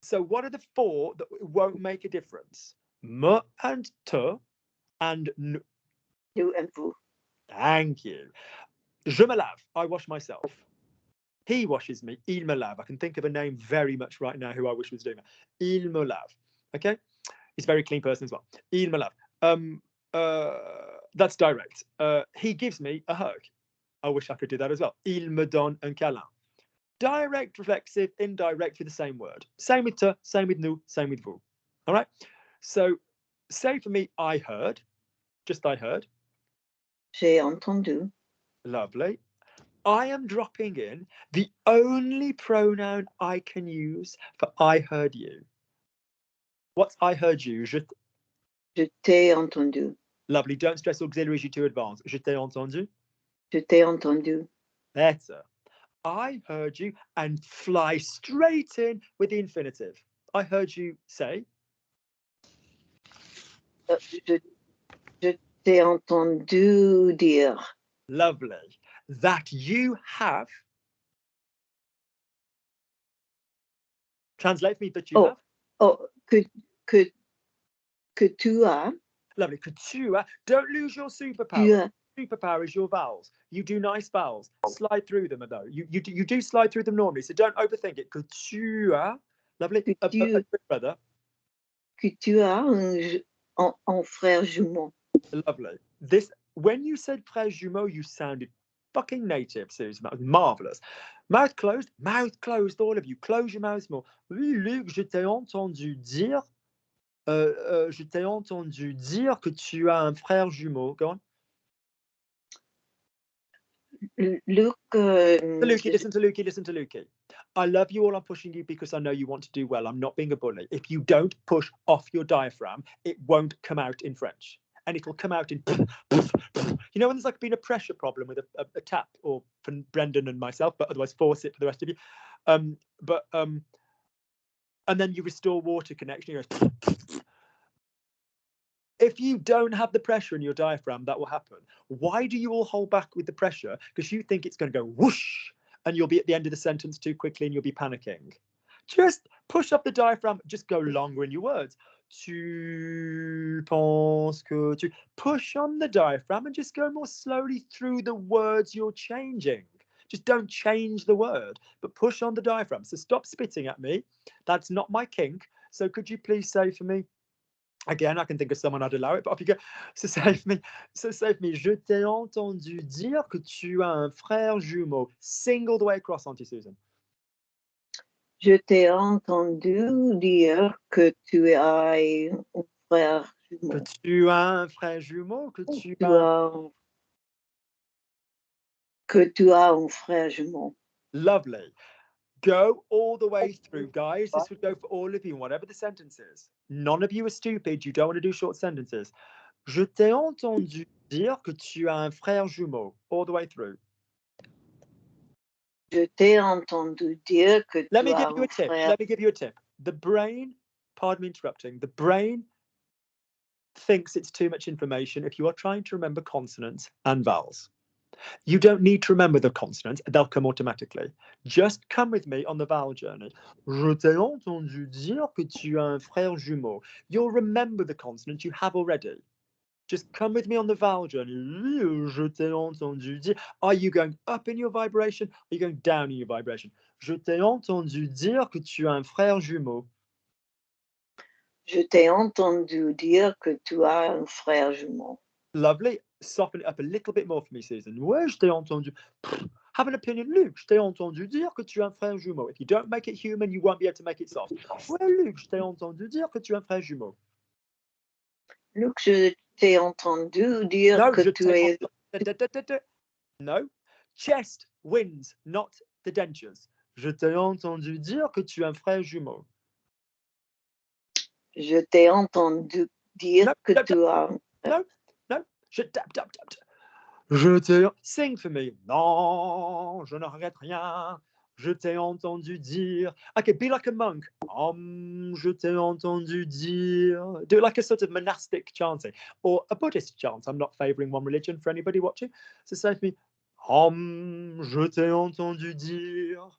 So what are the 4 that won't make a difference? Me and te and nous. You and vous. Thank you. Je me lave. I wash myself. He washes me. Il me lave. I can think of a name very much right now who I wish was doing that. Il me lave. Okay? He's a very clean person as well. Il me lave. That's direct. He gives me a hug. I wish I could do that as well. Il me donne un câlin. Direct, reflexive, indirect with the same word. Same with te, same with nous, same with vous. All right? So say for me, I heard. Just I heard. J'ai entendu. Lovely. I am dropping in the only pronoun I can use for I heard you. What's I heard you? Je t'ai entendu. Lovely. Don't stress auxiliaries, you're too advanced. Je t'ai entendu. Je t'ai entendu. Better. I heard you and fly straight in with the infinitive. I heard you say. Je t'ai entendu dire. Lovely. That you have. Translate for me that you have. Oh, que tu as. Lovely. Que tu as. Don't lose your superpower. Tu as. Superpower is your vowels. You do nice vowels. Slide through them, though. You do slide through them normally, so don't overthink it. Que tu as. Lovely. Brother. Que tu as un frère jumeau. Lovely. This, when you said frère jumeau, you sounded fucking native, Susan. That was marvellous. Mouth closed, all of you. Close your mouths more. Oui, Luc, je t'ai entendu dire que tu as un frère jumeau. Go on. Luke. Listen to Lukey. I love you all. I'm pushing you because I know you want to do well. I'm not being a bully. If you don't push off your diaphragm, it won't come out in French. And it'll come out in, you know, when there's like been a pressure problem with a tap, or for Brendan and myself, but otherwise force it for the rest of you. And then you restore water connection. You go, if you don't have the pressure in your diaphragm, that will happen. Why do you all hold back with the pressure? Because you think it's going to go whoosh, and you'll be at the end of the sentence too quickly and you'll be panicking. Just push up the diaphragm. Just go longer in your words. Tu penses que tu. Push on the diaphragm and just go more slowly through the words you're changing. Just don't change the word, but push on the diaphragm. So stop spitting at me. That's not my kink. So could you please say for me, again, I can think of someone I'd allow it, but off you go. So say for me, je t'ai entendu dire que tu as un frère jumeau. Sing all the way across, Auntie Susan. Je t'ai entendu dire que tu as un frère jumeau. Que tu as un frère jumeau, que tu as un frère jumeau. Lovely. Go all the way through, guys. This would go for all of you, whatever the sentence is. None of you are stupid. You don't want to do short sentences. Je t'ai entendu dire que tu as un frère jumeau. All the way through. Je t'ai entendu dire que Let me tu as give you a tip. frère. Let me give you a tip. The brain, pardon me interrupting, the brain thinks it's too much information if you are trying to remember consonants and vowels. You don't need to remember the consonants. They'll come automatically. Just come with me on the vowel journey. Je t'ai entendu dire que tu as un frère jumeau. You'll remember the consonants you have already. Just come with me on the vowel journey. Je t'ai entendu dire. Are you going up in your vibration? Are you going down in your vibration? Je t'ai entendu dire que tu as un frère jumeau. Je t'ai entendu dire que tu as un frère jumeau. Lovely. Soften it up a little bit more for me, Susan. Ouais, je t'ai entendu. Have an opinion, Luke. Je t'ai entendu dire que tu as un frère jumeau. If you don't make it human, you won't be able to make it soft. Ouais, Luke, je t'ai entendu dire que tu as un frère jumeau. Luc, je t'ai entendu dire No, que je tu t'ai es. No. Chest wins, not the dentures. Je t'ai entendu dire que tu as un frère jumeau. Je t'ai entendu dire No, que no, tu as. No. Je tap. Je t'ai. Sing for me. Non, je ne regrette rien. Je t'ai entendu dire. Okay, be like a monk. Je t'ai entendu dire. Do it like a sort of monastic chanting or a Buddhist chant. I'm not favouring one religion for anybody watching. So say for me. Je t'ai entendu dire.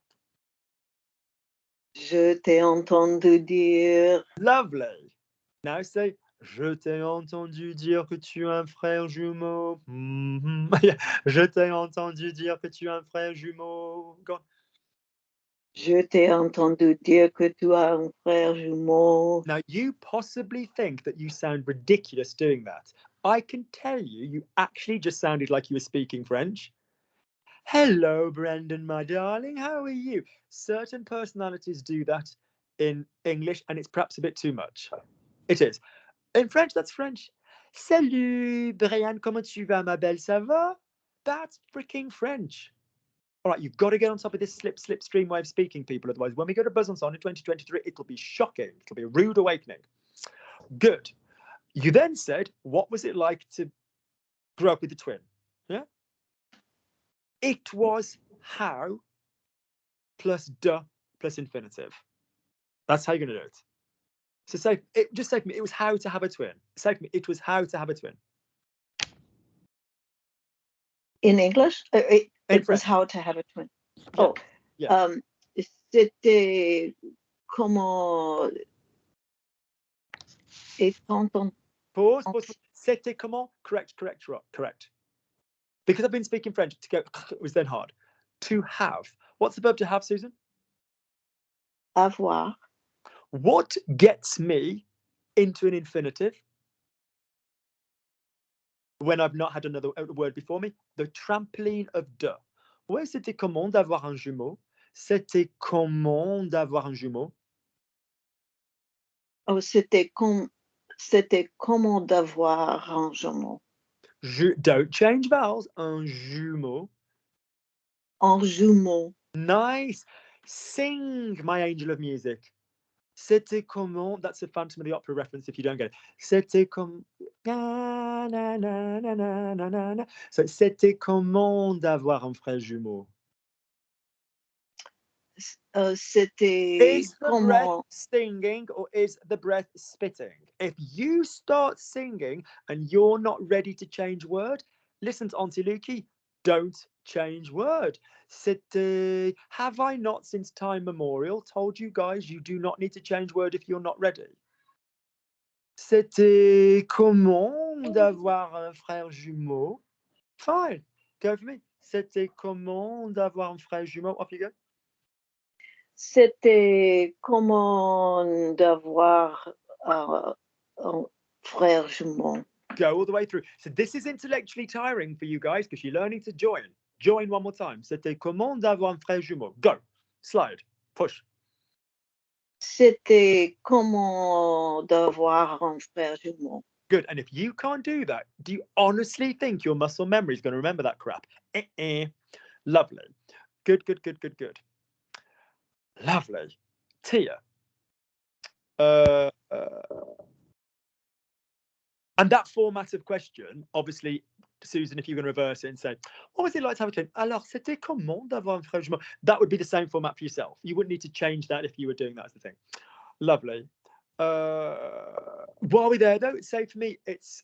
Je t'ai entendu dire. Lovely. Now say. Je t'ai entendu dire que tu as un frère jumeau. Yeah. Je t'ai entendu dire que tu as un frère jumeau. Go on. Je t'ai entendu dire que tu as un frère jumeau. Now, you possibly think that you sound ridiculous doing that. I can tell you, you actually just sounded like you were speaking French. Hello, Brendan, my darling. How are you? Certain personalities do that in English, and it's perhaps a bit too much. It is. In French, that's French. Salut, Brian, comment tu vas, ma belle? Ça va? That's freaking French. All right, you've got to get on top of this slipstream way of speaking, people. Otherwise, when we go to Besançon in 2023, it'll be shocking. It'll be a rude awakening. Good. You then said, what was it like to grow up with a twin? Yeah. It was how plus de plus infinitive. That's how you're going to do it. So just say to me, it was how to have a twin. Say to me, it was how to have a twin. In English? It was French. how to have a twin. Yeah. Oh, Yeah. C'était comment... Et quand on... Pause. C'était comment? Correct. Because I've been speaking French, to go, it was then hard. To have. What's the verb to have, Susan? Avoir. What gets me into an infinitive when I've not had another word before me? The trampoline of de. Ouais, c'était comment d'avoir un jumeau? C'était comment d'avoir un jumeau? Oh, c'était comment d'avoir un jumeau. Don't change vowels. Un jumeau. Un jumeau. Nice. Sing, my angel of music. C'était comment? That's a Phantom of the Opera reference if you don't get it. C'était comme... Na, na, na, na, na, na, na, na. So, c'était comment d'avoir un frère jumeau? C'était Is the comment... breath singing or is the breath spitting? If you start singing and you're not ready to change word, listen to Auntie Lukey, don't change word. C'était, have I not since time memorial told you guys you do not need to change word if you're not ready? C'était comment d'avoir un frère jumeau? Fine, go for me. C'était comment d'avoir un frère jumeau? Off you go. C'était comment d'avoir un frère jumeau. Go all the way through. So this is intellectually tiring for you guys because you're learning to join. Join one more time. C'était comment d'avoir un frère jumeau? Go. Slide. Push. C'était comment d'avoir un frère jumeau. Good. And if you can't do that, do you honestly think your muscle memory is going to remember that crap? Lovely. Good. Lovely. Tia. And that format of question, obviously, Susan, if you're going to reverse it and say, what was it like to have a twin? Alors, c'était comment d'avoir un frère jumeau? That would be the same format for yourself. You wouldn't need to change that if you were doing that as the thing. Lovely. While we're there, though, say for me, it's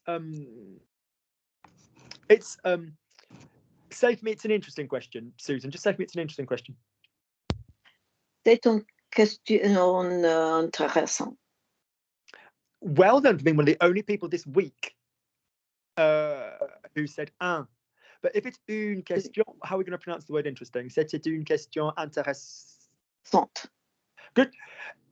say for me, it's an interesting question, Susan. Just say for me, it's an interesting question. C'est une question intéressante. Well done for being one of the only people this week who said un. But if it's une question, how are we going to pronounce the word interesting? C'est une question intéressante. Good.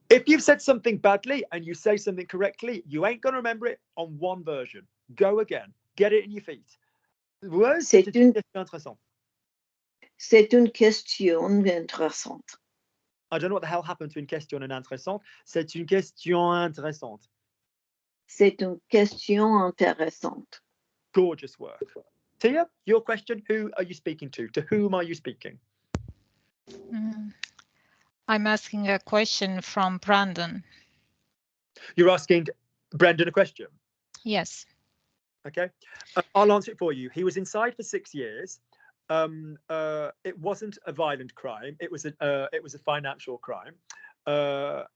If you've said something badly and you say something correctly, you ain't going to remember it on one version. Go again. Get it in your feet. C'est une question intéressante. C'est une question intéressante. I don't know what the hell happened to une question and intéressante. C'est une question intéressante. C'est une question intéressante. Gorgeous work. Tia, your question, who are you speaking to? To whom are you speaking? I'm asking a question from Brandon. You're asking Brendan a question? Yes. Okay. I'll answer it for you. He was inside for 6 years. It wasn't a violent crime. It was a financial crime. Yes,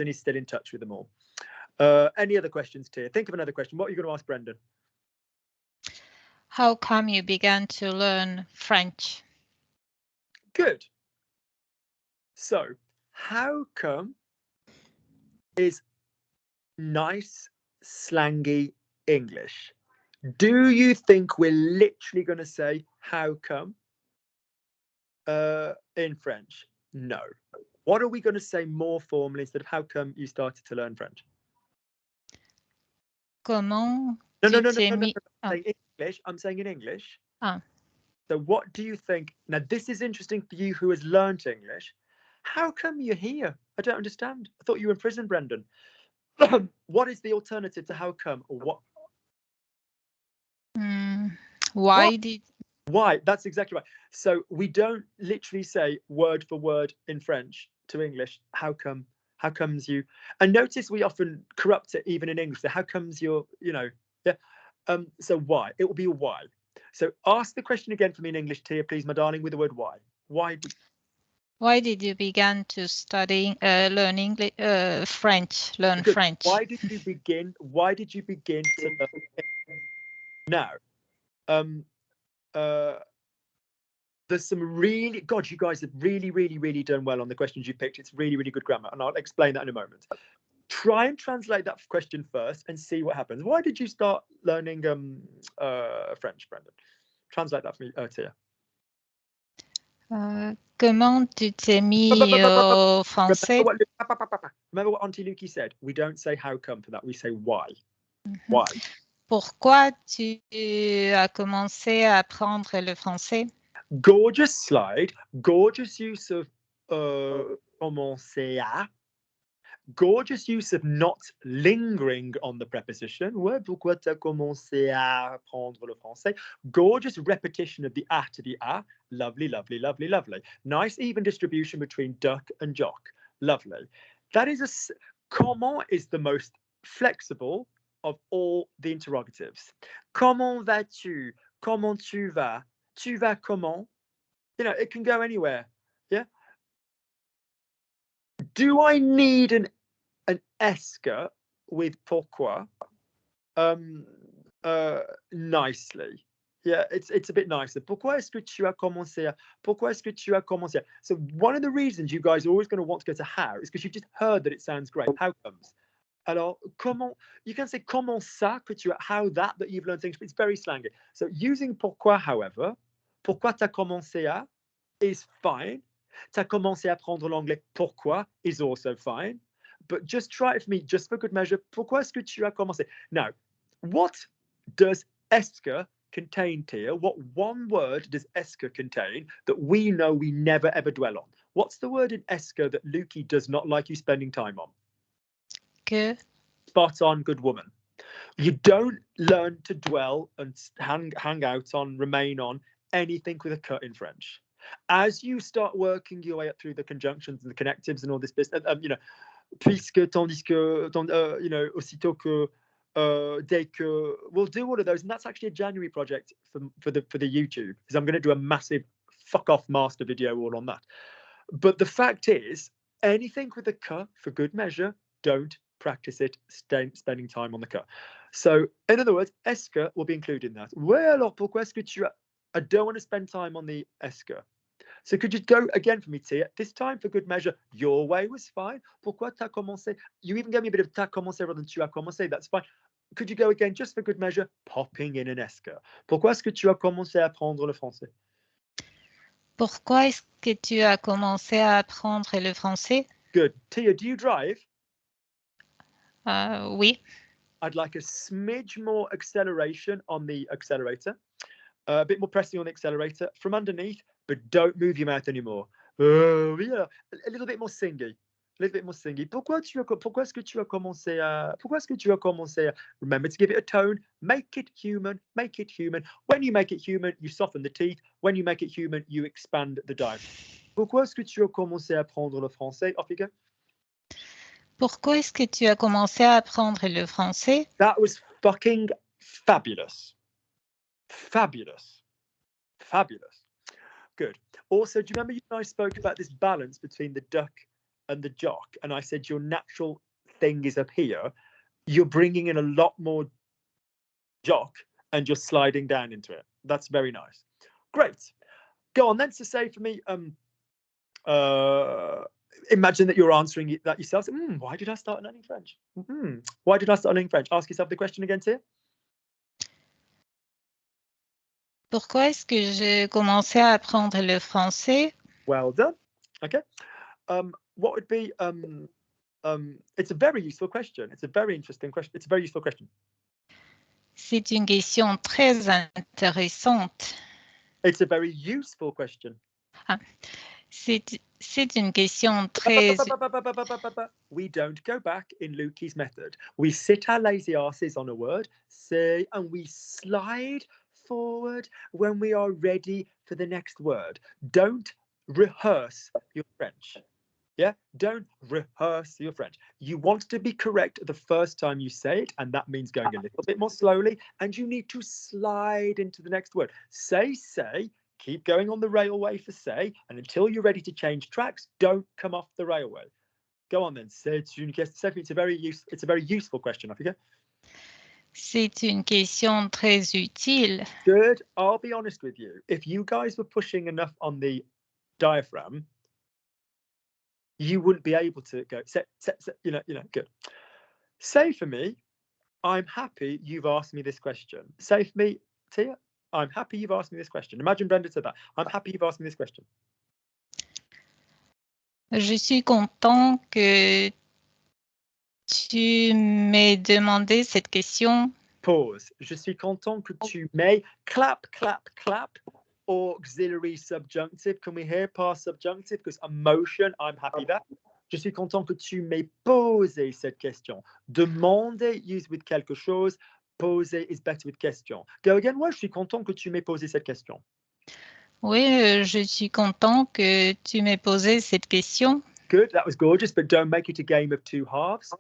and he's still in touch with them all. Any other questions, Tia? Think of another question. What are you going to ask Brendan? How come you began to learn French? Good. So, how come is nice, slangy English. Do you think we're literally going to say how come in French? No. What are we going to say more formally instead of how come you started to learn French? Comment No. tu t'es mis... I'm saying English. I'm saying in English. Ah. So what do you think? Now, this is interesting for you who has learned English. How come you're here? I don't understand. I thought you were in prison, Brendan. What is the alternative to how come? Or what? Why What? did... Why? That's exactly right. So we don't literally say word for word in French to English, how come, how comes you? And notice we often corrupt it even in English. So how comes you're, you know, yeah. So why? It will be a why. So ask the question again for me in English, Tia, please, my darling, with the word why. Why did you begin to study, learn English, French, learn Good. French? Why did you begin? Why did you begin to learn? Now, there's some really, God, you guys have really done well on the questions you picked. It's really good grammar, and I'll explain that in a moment. Try and translate that question first and see what happens. Why did you start learning French, Brendan? Translate that for me, Tia. Comment tu t'es mis au français? Remember what Auntie Lukey said? We don't say how come for that. We say why. Why? Pourquoi tu as commencé à apprendre le français? Gorgeous slide. Gorgeous use of commencer à. Gorgeous use of not lingering on the preposition. Ouais, pourquoi tu as commencé à apprendre le français? Gorgeous repetition of the a to the a. Lovely. Nice even distribution between duck and jock. Lovely. That is a... Comment is the most flexible of all the interrogatives. Comment vas-tu? Comment tu vas? Tu vas comment? You know, it can go anywhere. Yeah. Do I need an esca with pourquoi? Nicely. Yeah, it's a bit nicer. Pourquoi est-ce que tu as commencé à? Pourquoi est-ce que tu as commencé à? So one of the reasons you guys are always going to want to go to how is because you just heard that it sounds great. How comes? Alors, comment? You can say comment ça que tu as, how that you've learned things, but it's very slangy. So using pourquoi, however, pourquoi t'as commencé à is fine. T'as commencé à apprendre l'anglais, pourquoi is also fine. But just try it for me, just for good measure. Pourquoi est-ce que tu as commencé? Now, what does esca contain, Tia? What one word does esca contain that we know we never ever dwell on? What's the word in esca that Lukey does not like you spending time on? Que. Spot on, good woman. You don't learn to dwell and hang out on, remain on anything with a cut in French. As you start working your way up through the conjunctions and the connectives and all this business, you know, puisque, tandis que, you know, aussitôt que, dès que, we'll do all of those, and that's actually a January project for the YouTube, because I'm going to do a massive fuck off master video all on that. But the fact is, anything with a ka for good measure, don't practice it spending time on the ka. So in other words, esca will be included in that. Ouais, alors pourquoi est-ce que tu as? I don't want to spend time on the esca. So could you go again for me, Tia? This time for good measure, your way was fine. Pourquoi t'as commencé? You even gave me a bit of t'as commencé rather than tu as commencé. That's fine. Could you go again just for good measure, popping in an esca? Pourquoi est-ce que tu as commencé à apprendre le français? Pourquoi est-ce que tu as commencé à apprendre le français? Good. Tia, do you drive? Oui. I'd like a smidge more acceleration on the accelerator. A bit more pressing on the accelerator from underneath, but don't move your mouth anymore. Yeah, a little bit more singy. A little bit more singy. Pourquoi est-ce que tu as commencé à? Pourquoi est-ce que tu as commencé à? Remember to give it a tone. Make it human. Make it human. When you make it human, you soften the teeth. When you make it human, you expand the diaphragm. Pourquoi est-ce que tu as commencé à apprendre le français? Off you go. Pourquoi est-ce que tu as commencé à apprendre le français? That was fucking fabulous. Fabulous. Good. Also, do you remember you and I spoke about this balance between the duck and the jock? And I said your natural thing is up here. You're bringing in a lot more jock and you're sliding down into it. That's very nice. Great. Go on then to say for me, imagine that you're answering that yourself. Why did I start learning French? Why did I start learning French? Ask yourself the question again, Tia. Pourquoi est-ce que j'ai commencé à apprendre le français? Well done. Okay. What would be it's a very useful question. It's a very interesting question. It's a very useful question. C'est une question très intéressante. It's a very useful question. C'est une question très... We don't go back in Lukey's method. We sit our lazy asses on a word, say, and we slide forward when we are ready for the next word. Don't rehearse your French. Yeah, don't rehearse your French. You want to be correct the first time you say it, and that means going a little bit more slowly, and you need to slide into the next word. Say, keep going on the railway for say, and until you're ready to change tracks, don't come off the railway. Go on then. It's a very useful question, I think. C'est une question très utile. Good. I'll be honest with you. If you guys were pushing enough on the diaphragm, you wouldn't be able to go, good. Say for me, I'm happy you've asked me this question. Say for me, Tia, I'm happy you've asked me this question. Imagine Brenda said that. I'm happy you've asked me this question. Je suis content que tu m'aies demandé cette question. Pause. Je suis content que tu m'aies. Clap, clap, clap. Auxiliary subjunctive. Can we hear past subjunctive? Because emotion, I'm happy that. Je suis content que tu m'aies posé cette question. Demander, use with quelque chose. Poser is better with question. Go again. Ouais, je suis content que tu m'aies posé cette question. Oui, je suis content que tu m'aies posé cette question. Good. That was gorgeous, but don't make it a game of two halves.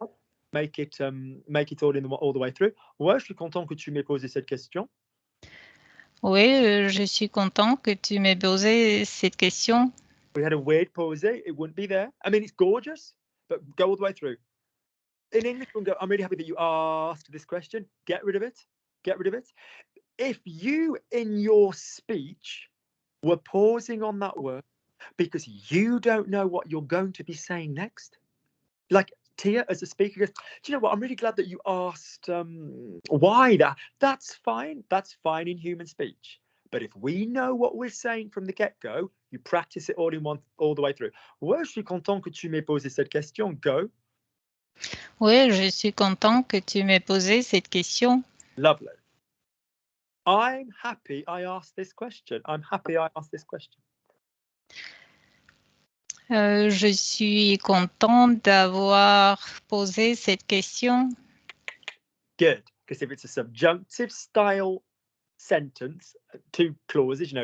Make it all the way through. Ouais, je suis content que tu m'aies posé cette question. Oui, je suis content que tu m'aies posé cette question. We had a weird pause. It wouldn't be there. I mean, it's gorgeous, but go all the way through. In English, we'll go, I'm really happy that you asked this question. Get rid of it. Get rid of it. If you, in your speech, were pausing on that word because you don't know what you're going to be saying next, like Tia as a speaker goes, do you know what? I'm really glad that you asked why that. That's fine. That's fine in human speech. But if we know what we're saying from the get-go, you practice it all the way through. Ouais, je suis content que tu m'aies posé cette question. Go. Oui, je suis content que tu m'aies posé cette question. Lovely. I'm happy I asked this question. I'm happy I asked this question. Je suis content d'avoir posé cette question. Good. Because if it's a subjunctive style sentence, two clauses,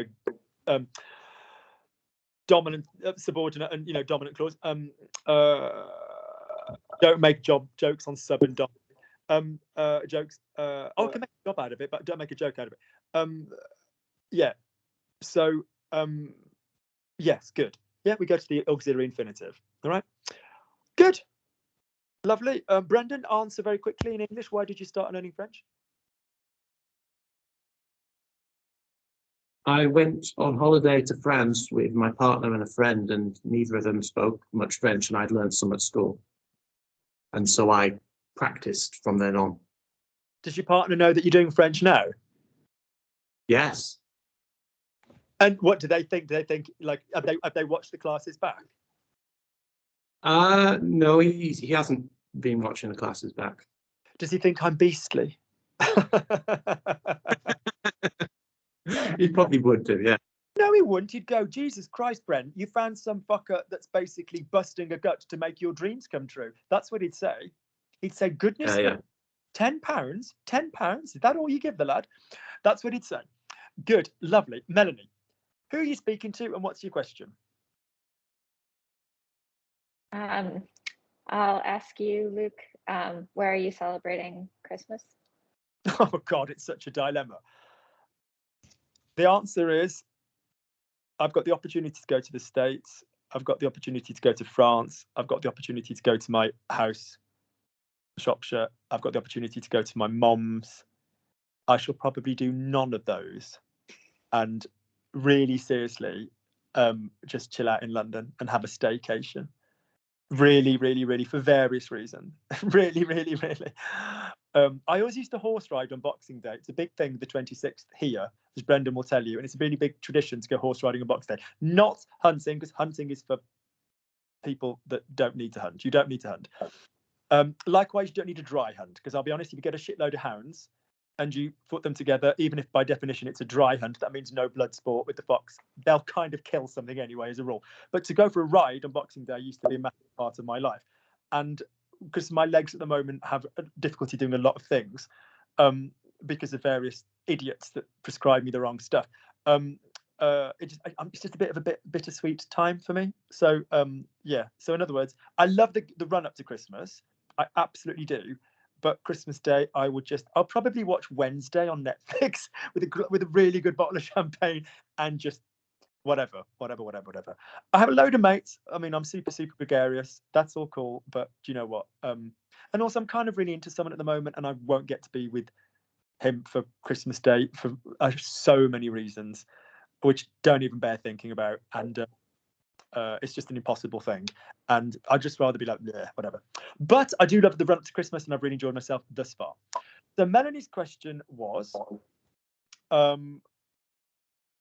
dominant, subordinate, and dominant clause. Don't make jokes on sub and dom. Jokes. I can make a job out of it, but don't make a joke out of it. Yeah. So yes, good. Yeah, we go to the auxiliary infinitive. All right. Good. Lovely. Brendan, answer very quickly in English. Why did you start learning French? I went on holiday to France with my partner and a friend, and neither of them spoke much French, and I'd learned some at school. And so I practiced from then on. Does your partner know that you're doing French now? Yes. And what do they think? Do they think, like, have they watched the classes back? No, he hasn't been watching the classes back. Does he think I'm beastly? He probably would do, yeah. No, he wouldn't. He'd go, Jesus Christ, Brent, you found some fucker that's basically busting a gut to make your dreams come true. That's what he'd say. He'd say, goodness, Yeah. £10? £10? Is that all you give the lad? That's what he'd say. Good, lovely. Melanie, who are you speaking to and what's your question? I'll ask you, Luke, where are you celebrating Christmas? Oh, God, it's such a dilemma. The answer is, I've got the opportunity to go to the States. I've got the opportunity to go to France. I've got the opportunity to go to my house, Shropshire. I've got the opportunity to go to my mom's. I shall probably do none of those. And really seriously, just chill out in London and have a staycation. Really, really, really, for various reasons. Really, really, really. I always used to horse ride on Boxing Day. It's a big thing, the 26th here, as Brendan will tell you, and it's a really big tradition to go horse riding on Boxing Day. Not hunting, because hunting is for people that don't need to hunt. You don't need to hunt. Likewise, you don't need a dry hunt, because I'll be honest, if you get a shitload of hounds and you put them together, even if by definition it's a dry hunt, that means no blood sport with the fox, they'll kind of kill something anyway as a rule. But to go for a ride on Boxing Day used to be a massive part of my life. And because my legs at the moment have difficulty doing a lot of things because of various idiots that prescribe me the wrong stuff. It's just a bit of a bittersweet time for me. So yeah. So in other words, I love the run up to Christmas. I absolutely do. But Christmas Day, I'll probably watch Wednesday on Netflix with a really good bottle of champagne and just whatever. I have a load of mates. I mean, I'm super gregarious. That's all cool. But do you know what? And also I'm kind of really into someone at the moment, and I won't get to be with him for Christmas Day for so many reasons, which don't even bear thinking about. And it's just an impossible thing. And I'd just rather be like, yeah, whatever. But I do love the run up to Christmas, and I've really enjoyed myself thus far. So Melanie's question was, where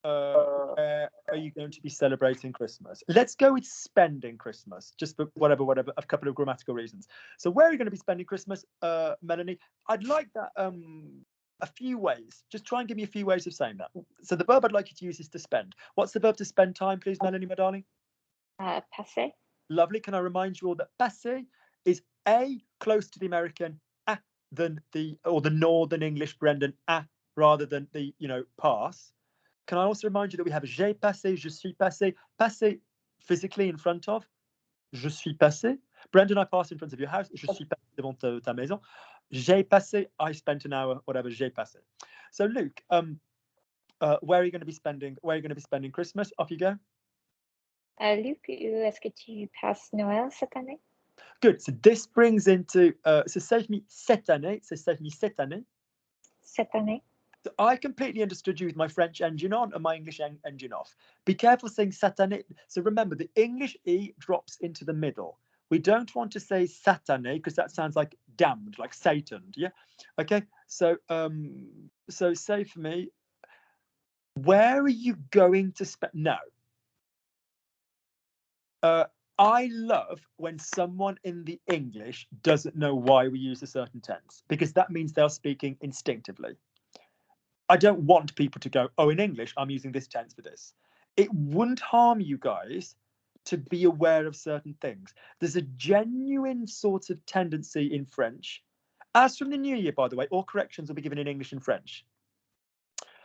are you going to be celebrating Christmas? Let's go with spending Christmas, just for whatever, a couple of grammatical reasons. So where are you going to be spending Christmas, Melanie? I'd like that a few ways. Just try and give me a few ways of saying that. So the verb I'd like you to use is to spend. What's the verb to spend time, please, Melanie, my darling? Passer. Lovely. Can I remind you all that passer is A, close to the American a than the Northern English Brendan a rather than the pass. Can I also remind you that we have j'ai passé, je suis passé, passé physically in front of, je suis passé. Brendan, I passed in front of your house, je suis passé devant ta maison. J'ai passé, I spent an hour, whatever, j'ai passé. So Luke, where are you going to be spending Christmas? Off you go. Luc, est-ce que tu passes Noël cette année? Good. So this brings into so save me cette année. So save me cette année. Cette année. So I completely understood you with my French engine on and my English engine off. Be careful saying cette année. So remember, the English E drops into the middle. We don't want to say cette année because that sounds like damned, like Satan. Yeah. Okay. So so say for me, where are you going to spend? No. I love when someone in the English doesn't know why we use a certain tense, because that means they're speaking instinctively. I don't want people to go, oh, in English, I'm using this tense for this. It wouldn't harm you guys to be aware of certain things. There's a genuine sort of tendency in French. As from the new year, by the way, all corrections will be given in English and French.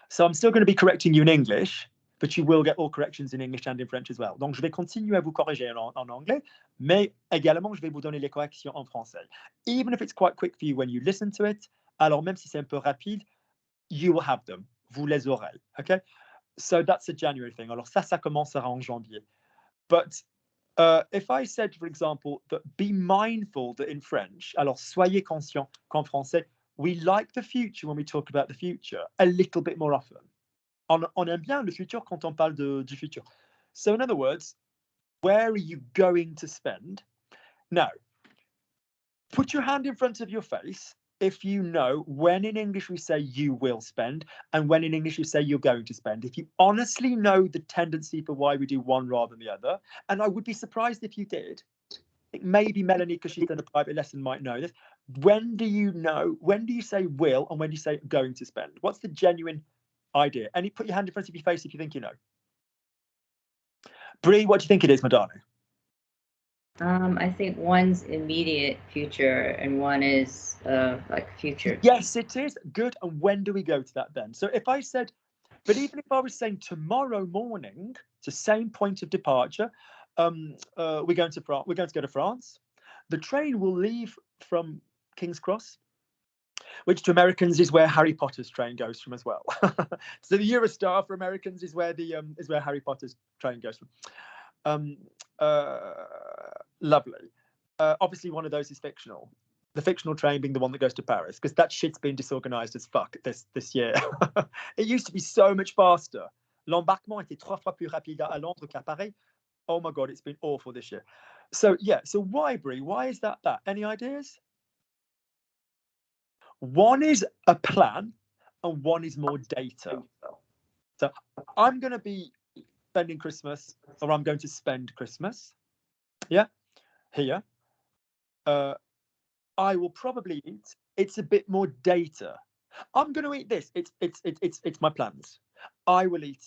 So I'm still going to be correcting you in English, but you will get all corrections in English and in French as well. Donc, je vais continuer à vous corriger en anglais, mais également, je vais vous donner les corrections en français. Even if it's quite quick for you when you listen to it, alors même si c'est un peu rapide, you will have them. Vous les aurez, okay? So that's a January thing. Alors ça commencera en janvier. But if I said, for example, that be mindful that in French, alors soyez conscient qu'en français, we like the future when we talk about the future a little bit more often. On aime bien le futur quand on parle du futur. So in other words, where are you going to spend? Now, put your hand in front of your face if you know when in English we say you will spend and when in English we say you're going to spend. If you honestly know the tendency for why we do one rather than the other, and I would be surprised if you did. I think maybe Melanie, because she's done a private lesson, might know this. When do you know? When do you say will and when do you say going to spend? What's the genuine idea? And you put your hand in front of your face if you think you know. Bree, what do you think it is, Madonna? I think one's immediate future and one is like future. Yes, it is. Good. And when do we go to that then? So if I said, but even if I was saying tomorrow morning, it's the same point of departure, we're going to go to France. The train will leave from King's Cross, which to Americans is where Harry Potter's train goes from as well. So the Eurostar for Americans is where Harry Potter's train goes from. Lovely. Obviously, one of those is fictional. The fictional train being the one that goes to Paris, because that shit's been disorganized as fuck this year. It used to be so much faster. L'embarquement était 3 fois plus rapide à Londres qu'à Paris. Oh my God, it's been awful this year. So yeah, so why, Brie? Why is that? Any ideas? One is a plan and one is more data. So I'm going to be spending Christmas, or I'm going to spend Christmas. Yeah, here. I will probably eat. It's a bit more data. I'm going to eat this. It's my plans. I will eat.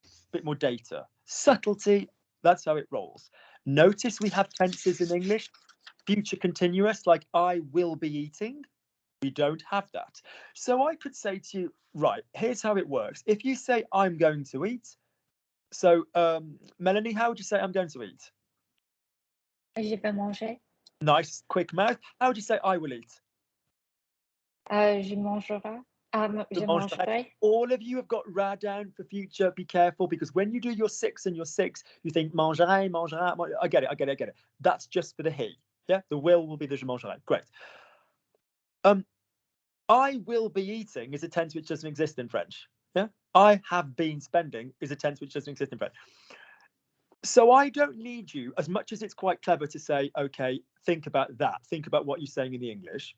A bit more data. Subtlety. That's how it rolls. Notice we have tenses in English. Future continuous, like I will be eating. We don't have that. So I could say to you, right, here's how it works. If you say I'm going to eat, so Melanie, how would you say I'm going to eat? Je vais manger. Nice, quick mouth. How would you say I will eat? Je mangerai. Je mangerai. All of you have got ra down for future. Be careful, because when you do your 6 and your 6, you think mangerai, mangerai. I get it. That's just for the he. Yeah, the will be the je mangerai. Great. I will be eating is a tense which doesn't exist in French. Yeah, I have been spending is a tense which doesn't exist in French. So I don't need you, as much as it's quite clever to say, okay, think about that. Think about what you're saying in the English.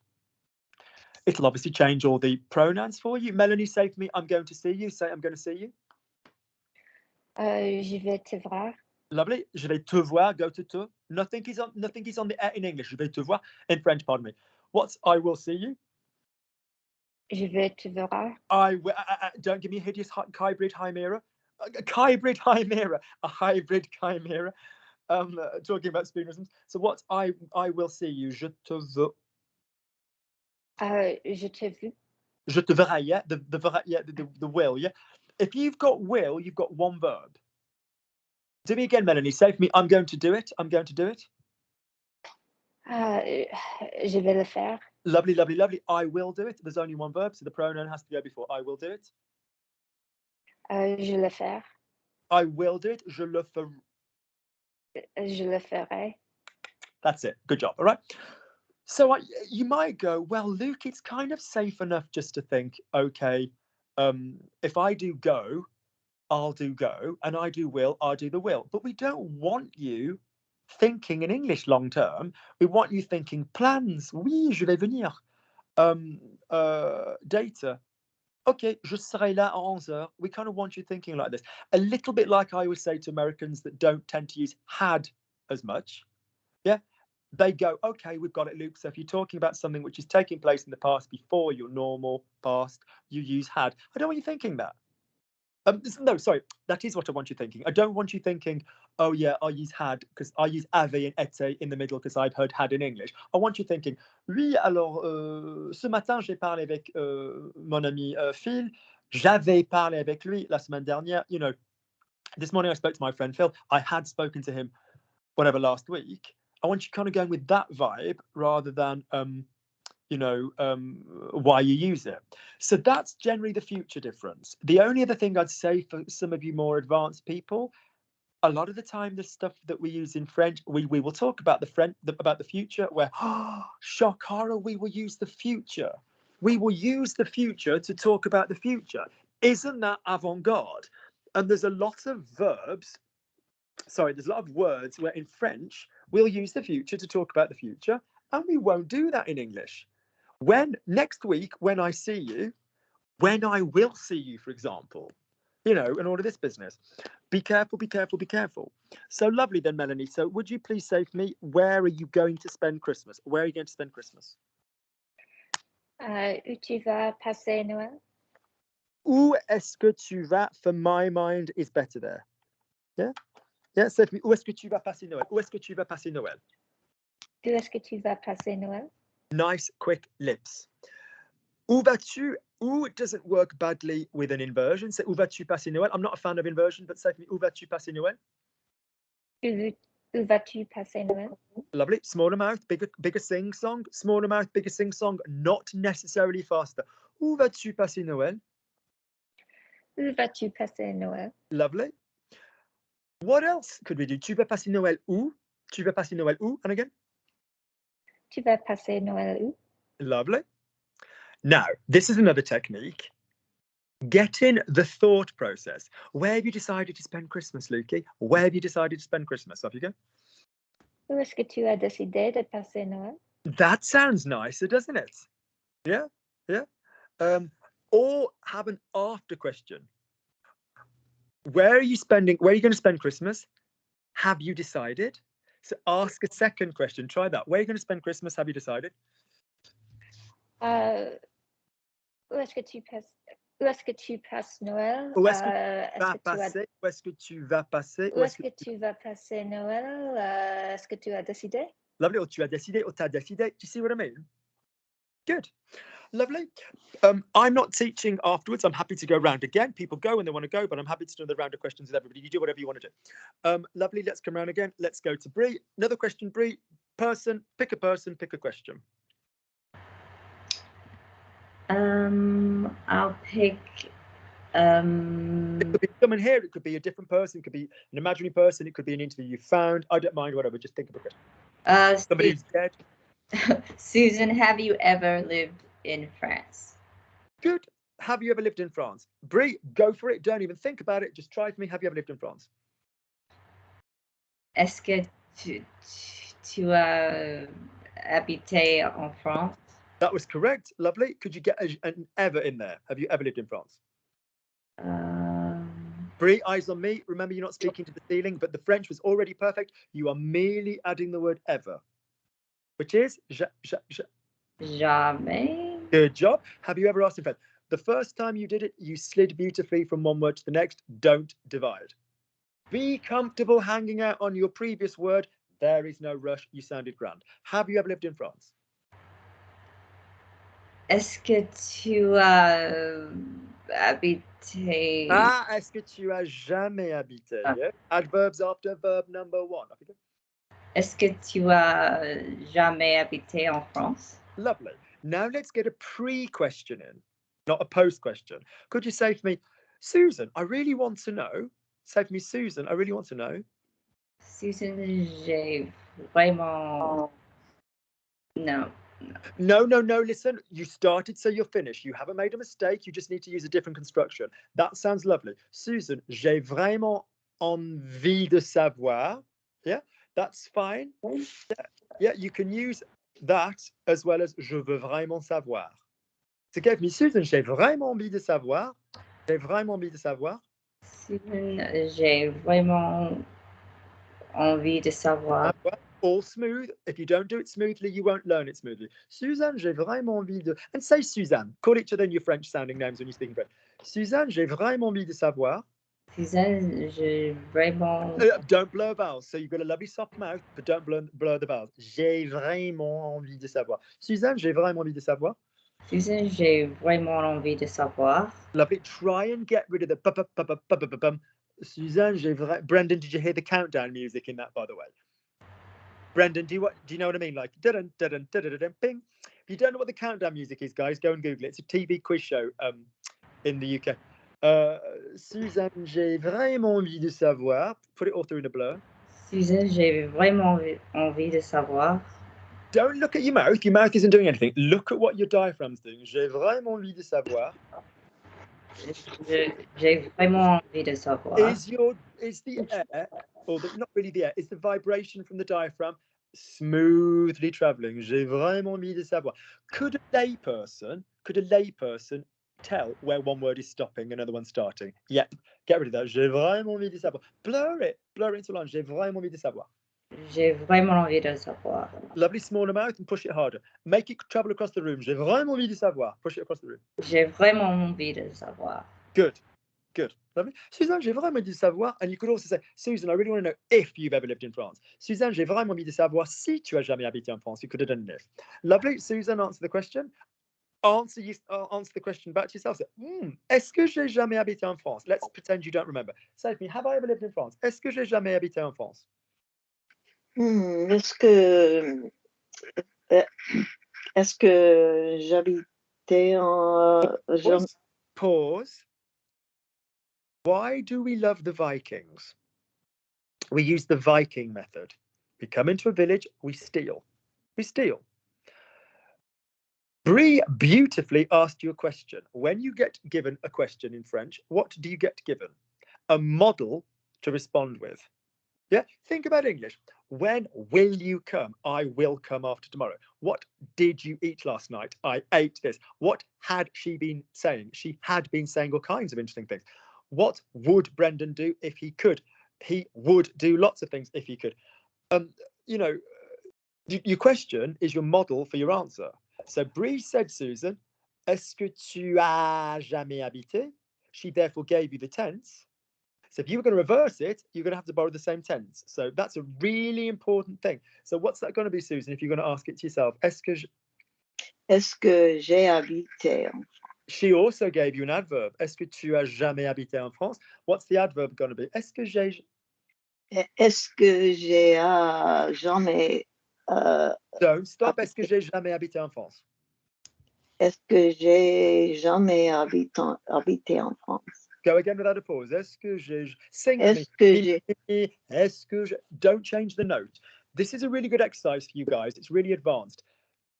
It'll obviously change all the pronouns for you. Melanie, say for me, I'm going to see you. Say, I'm going to see you. Je vais te voir. Lovely. Je vais te voir. Go to te. Nothing is on the in English. Je vais te voir. In French, pardon me. What's I will see you? Je vais te voir. Don't give me a hideous hybrid chimera. Hybrid chimera. A hybrid chimera. Talking about spoonerisms. So what's I will see you? Je te veux. Je te vu. Je te verrai, yeah? The will, yeah? If you've got will, you've got one verb. Do me again, Melanie. Say for me, I'm going to do it. I'm going to do it. Je vais le faire. Lovely, lovely, lovely. I will do it. There's only one verb, so the pronoun has to go before I will do it. Je le faire. I will do it. Je le ferai. Je le ferai. That's it. Good job. All right. So you might go, well, Luke, it's kind of safe enough just to think, okay, if I do go, I'll do go, and I do will, I'll do the will. But we don't want you thinking in English long term. We want you thinking plans. Oui, je vais venir. Data. Okay, je serai là à 11h. We kind of want you thinking like this. A little bit like I always say to Americans that don't tend to use had as much. Yeah. They go, okay, we've got it, Luke. So if you're talking about something which is taking place in the past before your normal past, you use had. I don't want you thinking that. No, sorry, that is what I want you thinking. I don't want you thinking, oh yeah, I use had because I use avait and été in the middle because I've heard had in English. I want you thinking, oui, alors ce matin j'ai parlé avec mon ami Phil. J'avais parlé avec lui la semaine dernière. You know, this morning I spoke to my friend Phil. I had spoken to him whatever last week. I want you kind of going with that vibe rather than why you use it. So that's generally the future difference. The only other thing I'd say for some of you more advanced people, a lot of the time the stuff that we use in French, we will talk about about the future where shock horror, we will use the future. We will use the future to talk about the future. Isn't that avant-garde? And there's a lot of there's a lot of words where in French we'll use the future to talk about the future, and we won't do that in English. Next week, when I see you, when I will see you, for example, and all of this business, be careful, be careful, be careful. So lovely then, Melanie. So would you please say for me, where are you going to spend Christmas? Where are you going to spend Christmas? Où tu vas passer Noël? Où est-ce que tu vas, for my mind, is better there. Yeah? Yeah, say for me, où est-ce que tu vas passer Noël? Où est-ce que tu vas passer Noël? Où est-ce que tu vas passer Noël? Nice, quick lips. Où vas-tu? Où doesn't work badly with an inversion. Say, où vas-tu passer Noël? I'm not a fan of inversion, but say for me, où vas-tu passer Noël? Où vas-tu passer Noël? Lovely. Smaller mouth, bigger sing-song. Smaller mouth, bigger sing-song, not necessarily faster. Où vas-tu passer Noël? Où vas-tu passer Noël? Lovely. What else could we do? Tu vas passer Noël où? Tu vas passer Noël où? And again? Tu vas passer Noël où? Lovely. Now, this is another technique. Get in the thought process. Where have you decided to spend Christmas, Lukey? Where have you decided to spend Christmas? Off you go. Où est-ce que tu as décidé de passer Noël? That sounds nicer, doesn't it? Yeah, yeah. Or have an after question. Where are you going to spend Christmas? Have you decided? So ask a second question. Try that. Where are you going to spend Christmas? Have you decided? Où est-ce que tu passes Noël? Où est-ce que tu vas passer? Où est-ce que tu vas passer Noël? Est-ce que tu as décidé? Lovely. Or tu as décidé, or t'as décidé. Do you see what I mean? Good. Lovely. I'm not teaching afterwards. I'm happy to go round again. People go when they want to go, but I'm happy to do another round of questions with everybody. You do whatever you want to do. Lovely. Let's come round again. Let's go to Bree. Another question, Bree. Person, pick a question. I'll pick. It could be someone here. It could be a different person. It could be an imaginary person. It could be an interview you found. I don't mind, whatever. Just think of a question. Somebody who's dead. Susan, have you ever lived in France? Good. Have you ever lived in France? Bree, go for it. Don't even think about it. Just try for me. Have you ever lived in France? Est-ce que tu as habité en France? That was correct. Lovely. Could you get an ever in there? Have you ever lived in France? Bree, eyes on me. Remember, you're not speaking to the ceiling, but the French was already perfect. You are merely adding the word ever, which is Jamais. Good job. Have you ever asked in French? The first time you did it, you slid beautifully from one word to the next. Don't divide. Be comfortable hanging out on your previous word. There is no rush. You sounded grand. Have you ever lived in France? Est-ce que tu as habité? Est-ce que tu as jamais habité? Yeah? Adverbs after verb number one. Est-ce que tu as jamais habité en France? Lovely. Now let's get a pre-question in, not a post-question. Could you say for me, Susan, I really want to know. Say for me, Susan, I really want to know. Susan, j'ai vraiment... No. No, listen, you started, so you're finished. You haven't made a mistake. You just need to use a different construction. That sounds lovely. Susan, j'ai vraiment envie de savoir. Yeah, that's fine. Yeah, you can use that as well as je veux vraiment savoir. So give me, Susan, j'ai vraiment envie de savoir. J'ai vraiment envie de savoir. Susan, j'ai vraiment envie de savoir. All smooth. If you don't do it smoothly, you won't learn it smoothly. Suzanne, j'ai vraiment envie de... And say Suzanne. Call each other in your French-sounding names when you speak in French. Suzanne, j'ai vraiment envie de savoir. Suzanne, j'ai vraiment... Don't blur vowels. So you've got a lovely soft mouth, but don't blur the vowels. J'ai vraiment envie de savoir. Suzanne, j'ai vraiment envie de savoir. Susan, j'ai vraiment envie de savoir. Lovely. Try and get rid of the Suzanne, j'ai vraiment... Brendan, did you hear the countdown music in that, by the way? Brendan, do you know what I mean? Like dun dun dun dun dun dun ping. If you don't know what the countdown music is, guys, go and Google it. It's a TV quiz show in the UK. Suzanne, j'ai vraiment envie de savoir. Put it all through in a blur. Suzanne, j'ai vraiment envie de savoir. Don't look at your mouth. Your mouth isn't doing anything. Look at what your diaphragm's doing. J'ai vraiment envie de savoir. J'ai vraiment envie de savoir. Is the air, or not really the air, is the vibration from the diaphragm smoothly traveling? J'ai vraiment envie de savoir. Could a layperson tell where one word is stopping, another one starting? Yeah, get rid of that. J'ai vraiment envie de savoir. Blur it into line. J'ai vraiment envie de savoir. J'ai vraiment envie de savoir. Lovely smaller mouth and push it harder. Make it travel across the room. J'ai vraiment envie de savoir. Push it across the room. J'ai vraiment envie de savoir. Good. Lovely. Suzanne, j'ai vraiment envie de savoir. And you could also say, Susan, I really want to know if you've ever lived in France. Suzanne, j'ai vraiment envie de savoir si tu as jamais habité en France. You could have done this. Lovely. Susan, answer the question. Answer the question back to yourself. Est-ce que j'ai jamais habité en France? Let's pretend you don't remember. Say to me, have I ever lived in France? Est-ce que j'ai jamais habité en France? Est-ce que j'habitais en... Pause. Why do we love the Vikings? We use the Viking method. We come into a village, we steal. Bree beautifully asked you a question. When you get given a question in French, what do you get given? A model to respond with. Yeah, think about English. When will you come? I will come after tomorrow. What did you eat last night? I ate this. What had she been saying? She had been saying all kinds of interesting things. What would Brendan do if he could? He would do lots of things if he could. You know, your question is your model for your answer. So Bree said, Susan, est-ce que tu as jamais habité? She therefore gave you the tense. So if you were going to reverse it, you're going to have to borrow the same tense. So that's a really important thing. So what's that going to be, Susan, if you're going to ask it to yourself? Est-ce que j'ai habité? She also gave you an adverb. Est-ce que tu as jamais habité en France? What's the adverb going to be? Est-ce que j'ai jamais... Don't stop. Est-ce que j'ai jamais habité en France? Est-ce que j'ai jamais habité en France? Go again without a pause. Est-ce que j'ai... Sing Est-ce with que me. j'ai... Est-ce que j'ai... Don't change the note. This is a really good exercise for you guys. It's really advanced.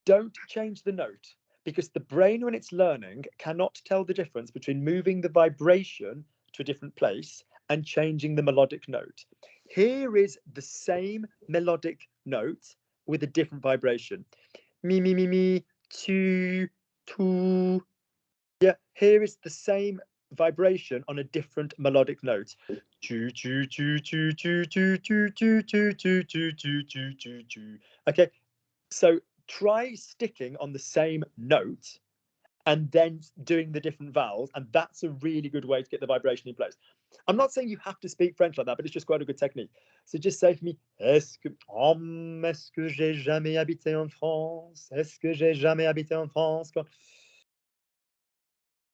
Don't change the note, because the brain, when it's learning, cannot tell the difference between moving the vibration to a different place and changing the melodic note. Here is the same melodic note with a different vibration. Me, me, me, me, tu, tu. Yeah, here is the same vibration on a different melodic note. Tu, tu, tu, tu, tu, tu, tu, tu, tu, tu, tu, tu, tu, tu. Okay, so try sticking on the same note and then doing the different vowels, and that's a really good way to get the vibration in place. I'm not saying you have to speak French like that, but it's just quite a good technique. So just say for me, est-ce que j'ai jamais habité en France? Est-ce que j'ai jamais habité en France?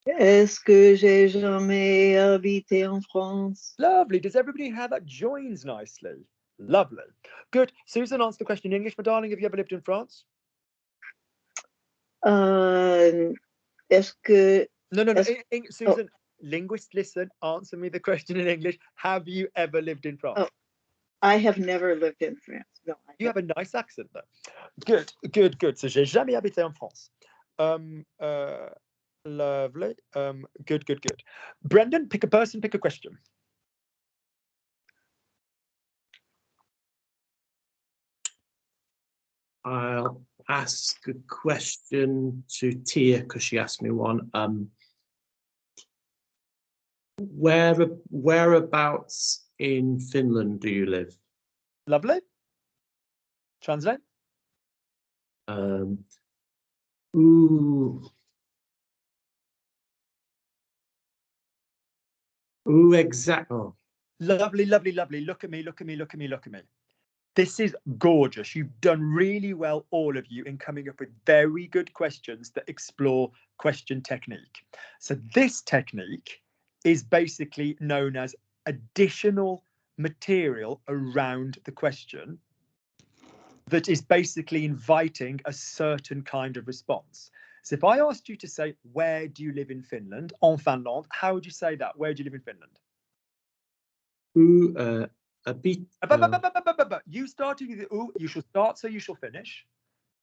Est-ce que j'ai jamais habité en France? Lovely. Does everybody have that joins nicely? Lovely. Good. Susan, answer the question in English, my darling. Have you ever lived in France? Est-ce que... No. Susan, linguist, listen, answer me the question in English. Have you ever lived in France? Oh, I have never lived in France. No, you have a nice accent though. Good. So, j'ai jamais habité en France. Lovely. Good. Brendan, pick a person, pick a question. I'll ask a question to Tia because she asked me one. Whereabouts in Finland do you live? Lovely. Translate. Exactly. Oh. Lovely. Look at me. This is gorgeous. You've done really well, all of you, in coming up with very good questions that explore question technique. So this technique is basically known as additional material around the question that is basically inviting a certain kind of response. So if I asked you to say, where do you live in Finland? En Finlande, how would you say that? Where do you live in Finland? A bit. You started with the oo, you shall start, so you shall finish.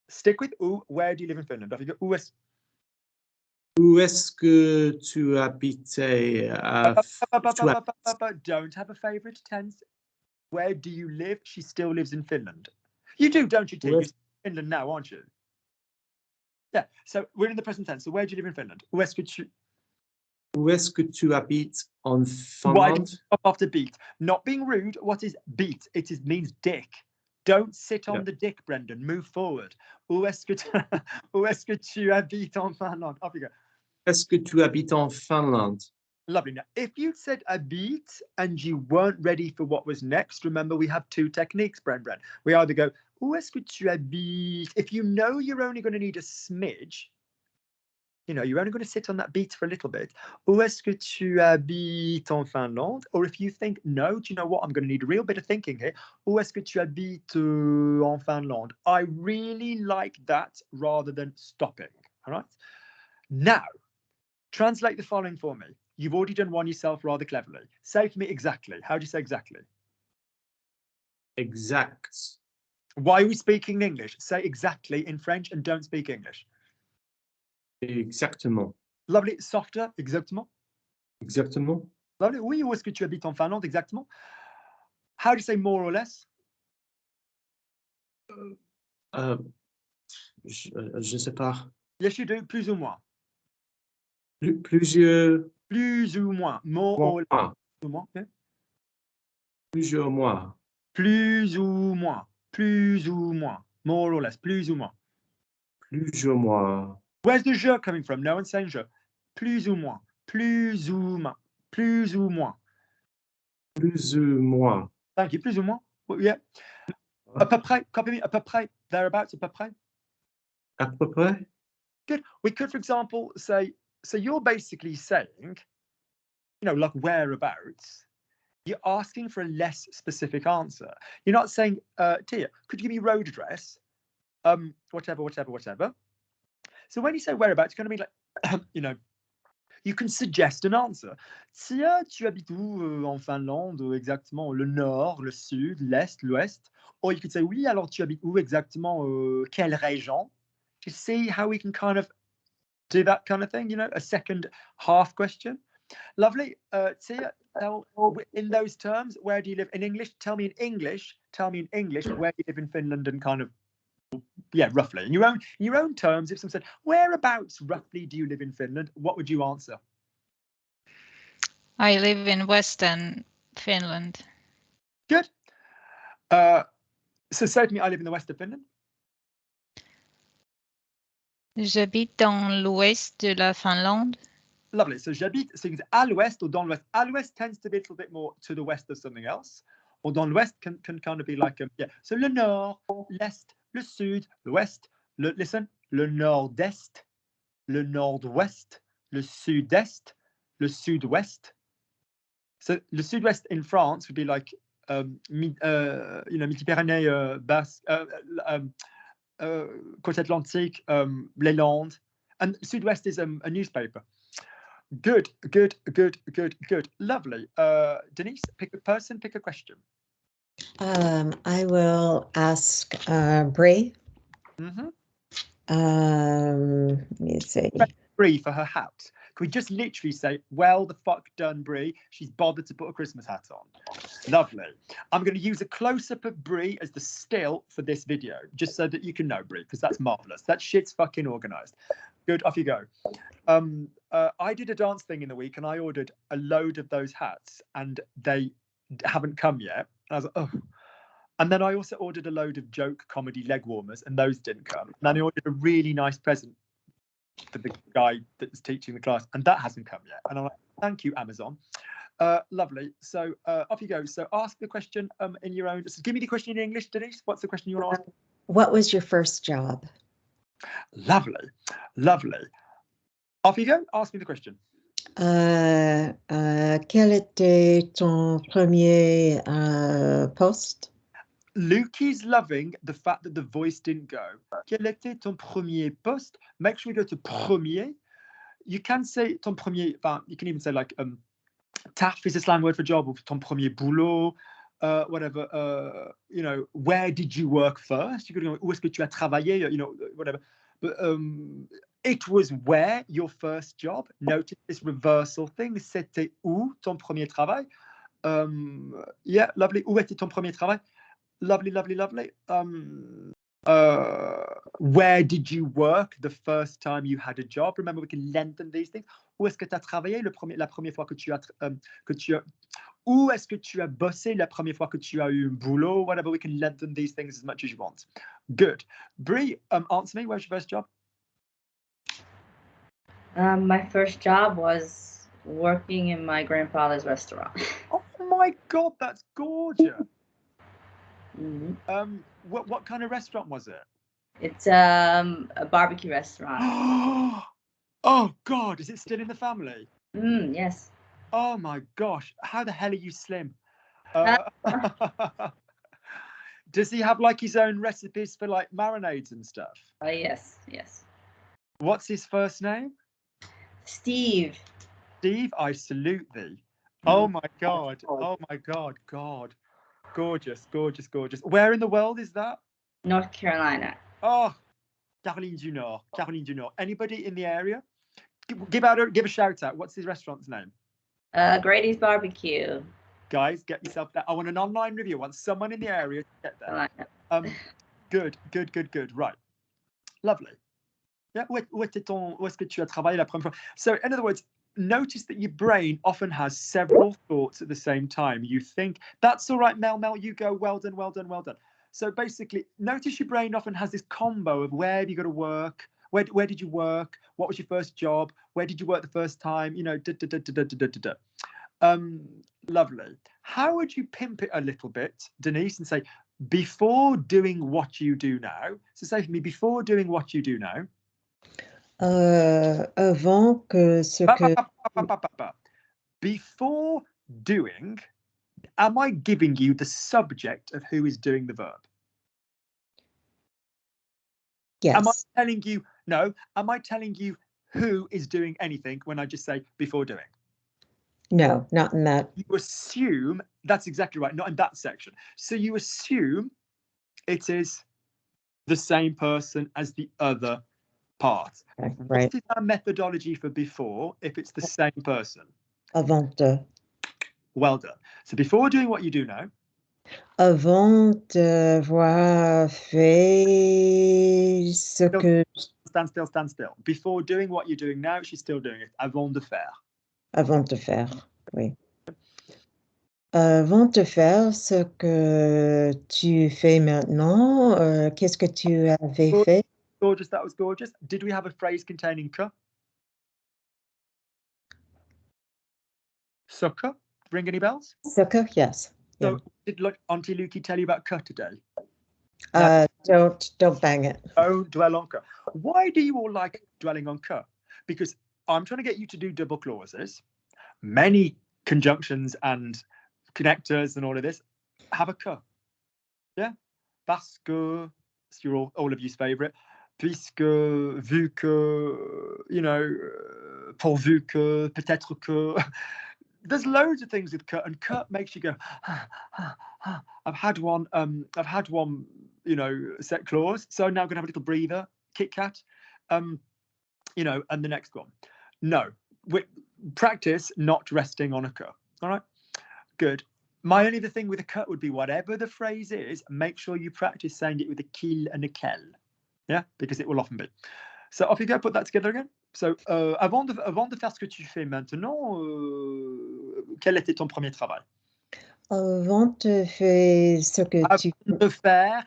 Stick with oo. Where do you live in Finland? Où est-ce que tu habites? Don't have a favorite tense. Where do you live? She still lives in Finland. You do, don't you, Tim? You're in Finland now, aren't you? Yeah, so we're in the present tense. So where do you live in Finland? Où est-ce que tu habites en Finland? Why do you stop after beat? Not being rude. What is beat? It means dick. Don't sit on the dick, Brendan. Move forward. Où est-ce que tu habites en Finlande? Off you go. Est-ce que tu habites en Finlande? Lovely. Now, if you said habite and you weren't ready for what was next, remember we have two techniques, Bren. We either go, où est-ce que tu habites? If you know you're only going to need a smidge, you know, you're only going to sit on that beat for a little bit. Où est-ce que tu habites en Finlande? Or if you think, no, do you know what? I'm going to need a real bit of thinking here. Où est-ce que tu habites en Finlande? I really like that rather than stopping. All right. Now, translate the following for me. You've already done one yourself rather cleverly. Say for me exactly. How do you say exactly? Exact. Why are we speaking English? Say exactly in French and don't speak English. Exactement. Lovely. Softer. Exactement. Exactement. Lovely. Oui, où est-ce que tu habites en Finlande? Exactement. How do you say more or less? Je sais pas. Yes, you do. Plus ou moins. Plusieurs Plus ou moins. More or less. mois. Plus ou moins. Okay. Plusieurs mois. Plus ou moins. Plus ou moins. More or less. Plus ou moins. Plusieurs mois. Where's the je coming from? No one's saying je. Plus ou moins. Plus ou moins. Plus ou moins. Plus ou moins. Thank you. Plus ou moins. Well, yeah. À peu près. Copy me. À peu près. Thereabouts. À peu près. À peu près. Good. We could, for example, say, so you're basically saying, you know, like whereabouts. You're asking for a less specific answer. You're not saying, Tia, could you give me road address? Whatever. So when you say whereabouts, it's going to be like, you know, you can suggest an answer. Tia, tu habites où en Finlande exactement? Le nord, le sud, l'est, l'ouest? Or you could say, oui, alors tu habites où exactement? Quelle région? You see how we can kind of do that kind of thing, you know, a second half question. Lovely. Tia, in those terms, where do you live in English? Tell me in English where you live in Finland and kind of, yeah, roughly. In your own terms, if someone said, whereabouts roughly do you live in Finland? What would you answer? I live in Western Finland. Good. So say to me, I live in the west of Finland. J'habite dans l'ouest de la Finlande. Lovely. So j'habite, so you can say à l'ouest or dans l'ouest. À l'ouest tends to be a little bit more to the west of something else. Or dans l'ouest can kind of be like, yeah. So le nord, l'est, le sud, l'ouest, listen, le nord-est, le nord-ouest, le sud-est, le sud-ouest. So le sud-ouest in France would be like, you know, Midi-Pyrénées, Basque, Côte Atlantique, les Landes, and Sud-Ouest is a newspaper. Good. Lovely. Denise, pick a person, pick a question. I will ask Bree. Let me see. Bree for her hat. Can we just literally say, well, the fuck done, Bree? She's bothered to put a Christmas hat on. Lovely. I'm going to use a close-up of Bree as the still for this video, just so that you can know, Bree, because that's marvellous. That shit's fucking organised. Good, off you go. I did a dance thing in the week and I ordered a load of those hats and they haven't come yet. And I was like, oh. And then I also ordered a load of joke comedy leg warmers and those didn't come. And then I ordered a really nice present for the guy that's teaching the class and that hasn't come yet. And I'm like, thank you, Amazon. Lovely. So off you go. So ask the question in your own. So give me the question in English, Denise. What's the question you want to ask? What was your first job? Lovely. Off you go. Ask me the question. Quel était ton premier poste? Lukey's loving the fact that the voice didn't go. Quel était ton premier poste? Make sure you go to premier. You can say ton premier, you can even say like taf is a slang word for job, or ton premier boulot, whatever, you know, where did you work first? You could go, où est-ce que tu as travaillé, you know, whatever. But it was where your first job. Notice this reversal thing. C'était où ton premier travail? Yeah, lovely. Où était ton premier travail? Lovely. Where did you work the first time you had a job? Remember, we can lengthen these things. Où est-ce que tu as travaillé la première fois que tu as où est-ce que tu as bossé la première fois que tu as eu un boulot? Whatever, we can lengthen these things as much as you want. Good. Bree, answer me. Where's your first job? My first job was working in my grandfather's restaurant. Oh my God, that's gorgeous. Mm-hmm. What kind of restaurant was it? It's a barbecue restaurant. Oh God, is it still in the family? Yes. Oh my gosh, how the hell are you slim? Does he have like his own recipes for like marinades and stuff? Yes. What's his first name? Steve. Steve, I salute thee. Oh my God. God. Gorgeous. Where in the world is that? North Carolina. Oh, Caroline du Nord. Anybody in the area? Give a shout out. What's his restaurant's name? Grady's Barbecue. Guys, get yourself there. I want an online review. I want someone in the area to get there. Good. Right. Lovely. Yeah. Où est-ce que tu as travaillé la première fois? So, in other words, notice that your brain often has several thoughts at the same time. You think, that's all right, Mel, you go, well done. So basically, notice your brain often has this combo of where have you got to work, where did you work, what was your first job, where did you work the first time, you know, lovely. How would you pimp it a little bit, Denise, and say, before doing what you do now? So say for me, before doing what you do now. Avant que ce que... Before doing, am I giving you the subject of who is doing the verb? Yes. Am I telling you, no, am I telling you who is doing anything when I just say before doing? No, not in that. You assume, that's exactly right, not in that section. So you assume it is the same person as the other part. Okay, right. What is our methodology for before if it's the same person? Avant de. Well done. So before doing what you do now. Avant d'avoir fait ce que... Stand still. Before doing what you're doing now, she's still doing it. Avant de faire. Avant de faire, oui. Avant de faire ce que tu fais maintenant, qu'est-ce que tu avais fait? Gorgeous, that was gorgeous. Did we have a phrase containing que? Sucker? Ring any bells? Sucker, yes. So Yeah. did Auntie Lukey tell you about que today? Don't bang it. Don't dwell on que. Why do you all like dwelling on que? Because I'm trying to get you to do double clauses. Many conjunctions and connectors and all of this have a que. Yeah? Parce que, it's your all of you's favorite. Puisque, vu que, you know, pourvu que, peut-être que. There's loads of things with que, and que makes you go, I've had one, you know, set clause. So now I'm gonna have a little breather, Kit Kat, you know, and the next one. No, practice not resting on a que. All right, good. My only other thing with a que would be whatever the phrase is, make sure you practice saying it with a qu'il and a quel. Yeah, because it will often be. So off you go, put that together again. So, avant de faire ce que tu fais maintenant, quel était ton premier travail? Avant de faire ce que tu faire.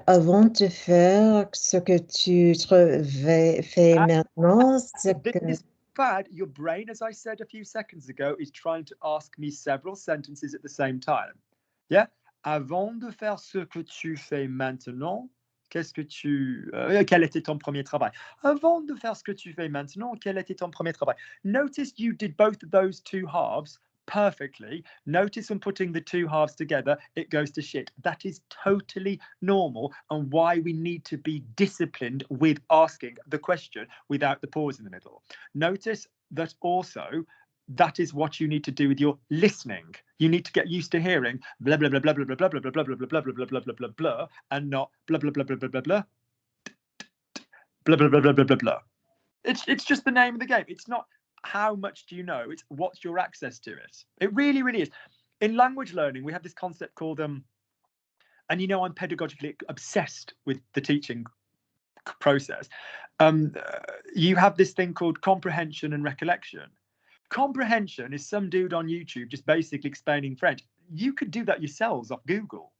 Avant de faire ce que tu fais maintenant, ce que... This is bad. Your brain, as I said a few seconds ago, is trying to ask me several sentences at the same time. Yeah? Avant de faire ce que tu fais maintenant, qu'est-ce que tu... quel était ton premier travail? Avant de faire ce que tu fais maintenant, quel était ton premier travail? Notice you did both of those two halves perfectly. Notice when putting the two halves together, it goes to shit. That is totally normal and why we need to be disciplined with asking the question without the pause in the middle. Notice that also that is what you need to do with your listening. You need to get used to hearing blah blah blah blah blah blah blah blah blah blah blah blah blah blah blah blah blah blah and not blah blah blah blah blah blah blah blah blah blah blah blah blah blah. It's just the name of the game. It's not how much do you know, it's what's your access to it. It really, really is. In language learning, we have this concept called and you know I'm pedagogically obsessed with the teaching process. You have this thing called comprehension and recollection. Comprehension is some dude on YouTube just basically explaining French. You could do that yourselves off Google.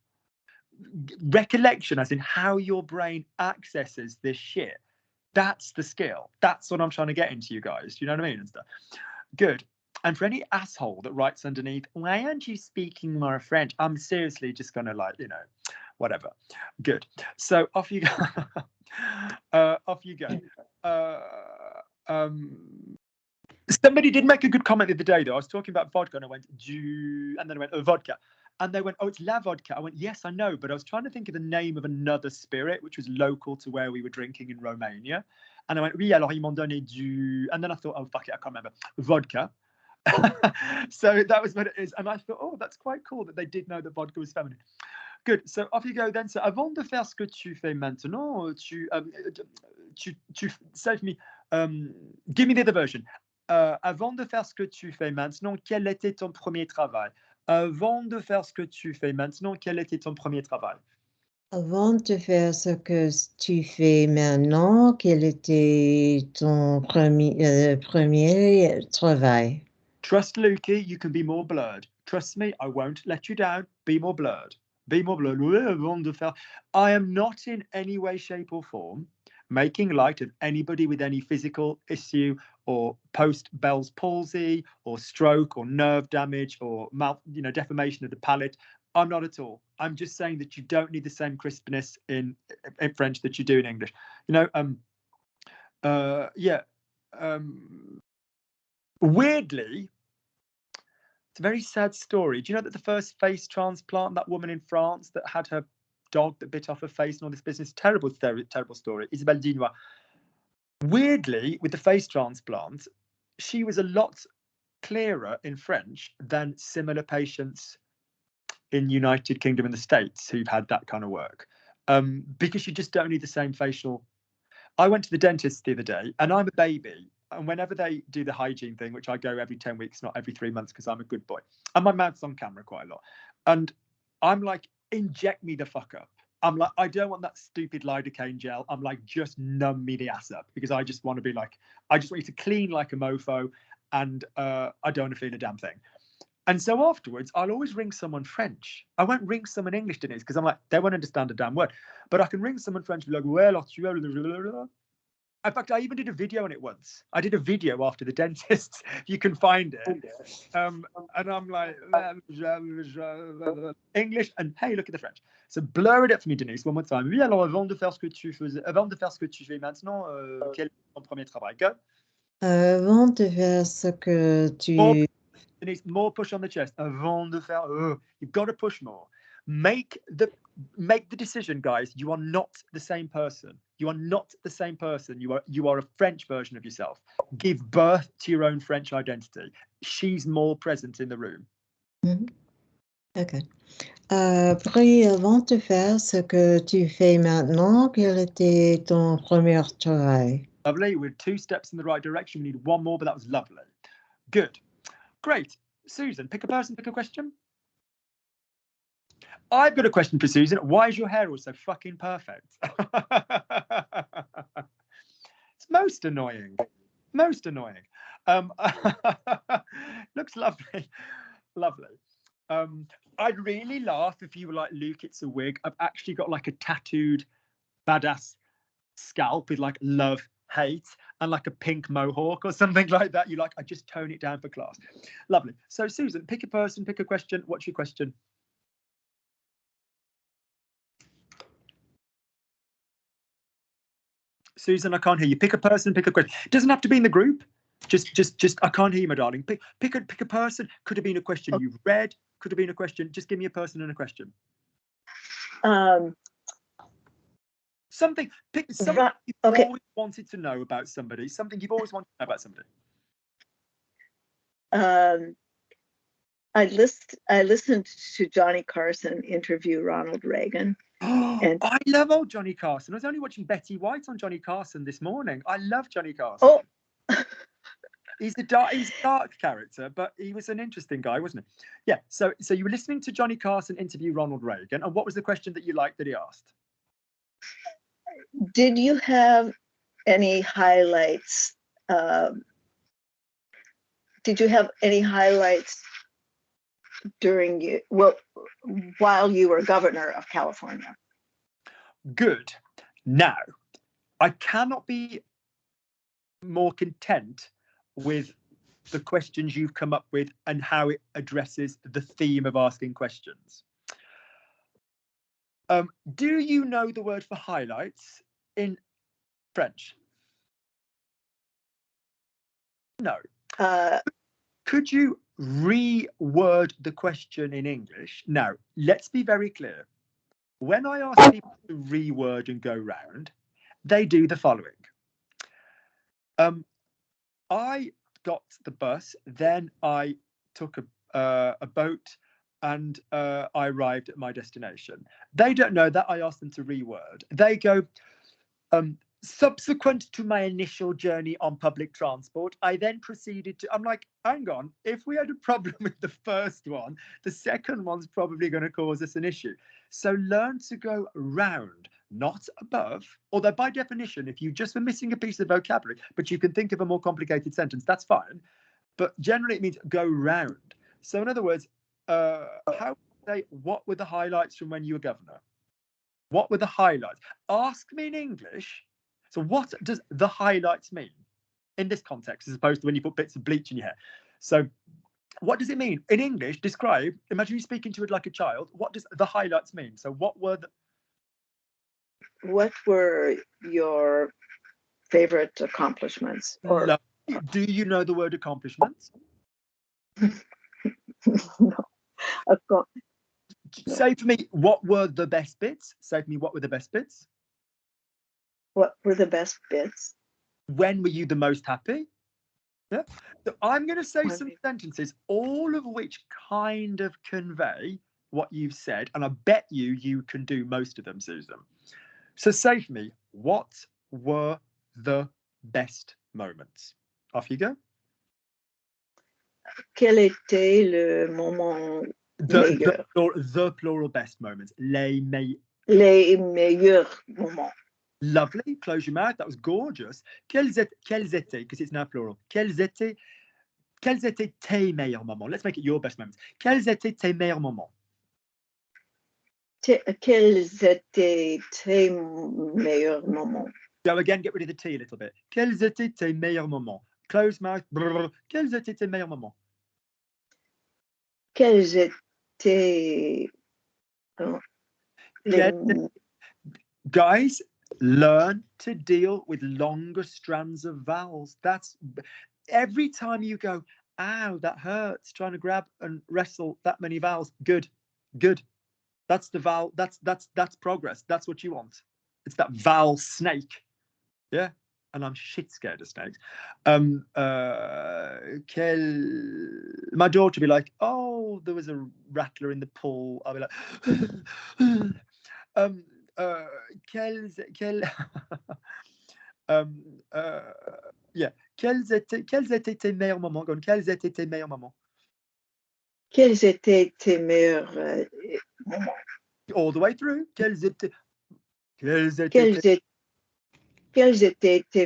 Recollection, as in how your brain accesses this shit. That's the skill. That's what I'm trying to get into, you guys. Do you know what I mean and stuff? Good. And for any asshole that writes underneath, why aren't you speaking more French? I'm seriously just going to like, you know, whatever. Good. So off you go. Off you go. Somebody did make a good comment the other day, though. I was talking about vodka and I went, and then I went, oh, vodka. And they went, oh, it's la vodka. I went, yes, I know. But I was trying to think of the name of another spirit, which was local to where we were drinking in Romania. And I went, oui, alors ils m'ont donné du... And then I thought, oh, fuck it, I can't remember. Vodka. So that was what it is. And I thought, oh, that's quite cool that they did know that vodka was feminine. Good. So off you go then. So avant de faire ce que tu fais maintenant, tu say for me, give me the other version. Avant de faire ce que tu fais maintenant, quel était ton premier travail? Avant de faire ce que tu fais maintenant, quel était ton premier travail? Avant de faire ce que tu fais maintenant, quel était ton premier travail? Trust Lukey, you can be more blurred. Trust me, I won't let you down. Be more blurred. Be more blurred. Avant de faire. I am not in any way, shape, or form making light of anybody with any physical issue or post-Bell's palsy or stroke or nerve damage or deformation of the palate. I'm not at all. I'm just saying that you don't need the same crispness in French that you do in English. Weirdly, it's a very sad story. Do you know that the first face transplant, that woman in France that had her dog that bit off her face and all this business, terrible story, Isabelle Dinois. Weirdly, with the face transplant, she was a lot clearer in French than similar patients in United Kingdom and the States who've had that kind of work, because you just don't need the same facial. I went to the dentist the other day, and I'm a baby, and whenever they do the hygiene thing, which I go every 10 weeks, not every 3 months, because I'm a good boy, and my mouth's on camera quite a lot, and I'm like, inject me the fuck up. I'm like, I don't want that stupid lidocaine gel. I'm like, just numb me the ass up, because I just want to be like, I just want you to clean like a mofo, and I don't want to feel a damn thing. And so afterwards, I'll always ring someone French. I won't ring someone English, Denise, because I'm like, they won't understand a damn word. But I can ring someone French and be like, well, in fact, I even did a video on it once. I did a video after the dentist. You can find it. And I'm like, English, and hey, look at the French. So blur it up for me, Denise, one more time. Oui, alors avant de faire ce que tu fais maintenant, quel est ton premier travail? Go. Avant de faire ce que tu... Denise, more push on the chest. Avant de faire, you've got to push more. Make the decision, guys. You are not the same person. You are not the same person. You are a French version of yourself. Give birth to your own French identity. She's more present in the room. Mm-hmm. Okay. Puis, avant de faire ce que tu fais maintenant, quel était ton premier travail? Lovely. We're 2 steps in the right direction. We need one more, but that was lovely. Good. Great. Susan, pick a person, pick a question. I've got a question for Susan. Why is your hair all so fucking perfect? It's most annoying. Most annoying. Looks lovely. Lovely. I'd really laugh if you were like, Luke, it's a wig. I've actually got like a tattooed badass scalp with like love, hate, and like a pink mohawk or something like that. You like, I just tone it down for class. Lovely. So Susan, pick a person, pick a question. What's your question? Susan, I can't hear you. Pick a person, pick a question. It doesn't have to be in the group. Just I can't hear you, my darling. Pick a person. Could have been a question you've read. Could have been a question. Just give me a person and a question. Something. Pick something you've always wanted to know about somebody. Something you've always wanted to know about somebody. I listened to Johnny Carson interview Ronald Reagan. And I love old Johnny Carson. I was only watching Betty White on Johnny Carson this morning. I love Johnny Carson. Oh. He's a dark character, but he was an interesting guy, wasn't he? Yeah. So you were listening to Johnny Carson interview Ronald Reagan, and what was the question that you liked that he asked? Did you have any highlights? Did you have any highlights while you were governor of California? Good. Now, I cannot be more content with the questions you've come up with and how it addresses the theme of asking questions. Do you know the word for highlights in French? No. Could you reword the question in English? Now, let's be very clear. When I ask people to reword and go round, they do the following. I got the bus, then I took a boat, and I arrived at my destination. They don't know that. I asked them to reword. They go, Subsequent to my initial journey on public transport, I then proceeded to, I'm like, hang on, if we had a problem with the first one, the second one's probably going to cause us an issue. So learn to go round, not above, although by definition, if you just were missing a piece of vocabulary, but you can think of a more complicated sentence, that's fine. But generally it means go round. So in other words, how say, what were the highlights from when you were governor? What were the highlights? Ask me in English. So what does the highlights mean in this context, as opposed to when you put bits of bleach in your hair? So what does it mean? In English, describe, imagine you speaking to it like a child. What does the highlights mean? So what were your favorite accomplishments? Or do you know the word accomplishments? No. Say for me, what were the best bits? Say for me, what were the best bits? What were the best bits? When were you the most happy? Yeah. So I'm going to say some sentences, all of which kind of convey what you've said, and I bet you can do most of them, Susan. So say for me, what were the best moments? Off you go. Quel était le moment meilleur? The plural best moments. Les meilleurs moments. Lovely. Close your mouth. That was gorgeous. Quels étaient, because it's now plural. Quels étaient tes meilleurs moments? Let's make it your best moments. Quels étaient tes meilleurs moments? Quels étaient tes meilleurs moments? Go again, get rid of the T a little bit. Quels étaient tes meilleurs moments? Close mouth. Brrr. Quels étaient tes meilleurs moments? Quels étaient... Guys, learn to deal with longer strands of vowels. That's every time you go, ow, that hurts, trying to grab and wrestle that many vowels. Good. That's the vowel. That's progress. That's what you want. It's that vowel snake. Yeah. And I'm shit scared of snakes. My daughter would be like, oh, there was a rattler in the pool. I'll be like, yeah. Quels étaient tes meilleurs moments? Quels étaient tes meilleurs moments? Quels étaient tes meilleurs moments? All the way through. Quels étaient tes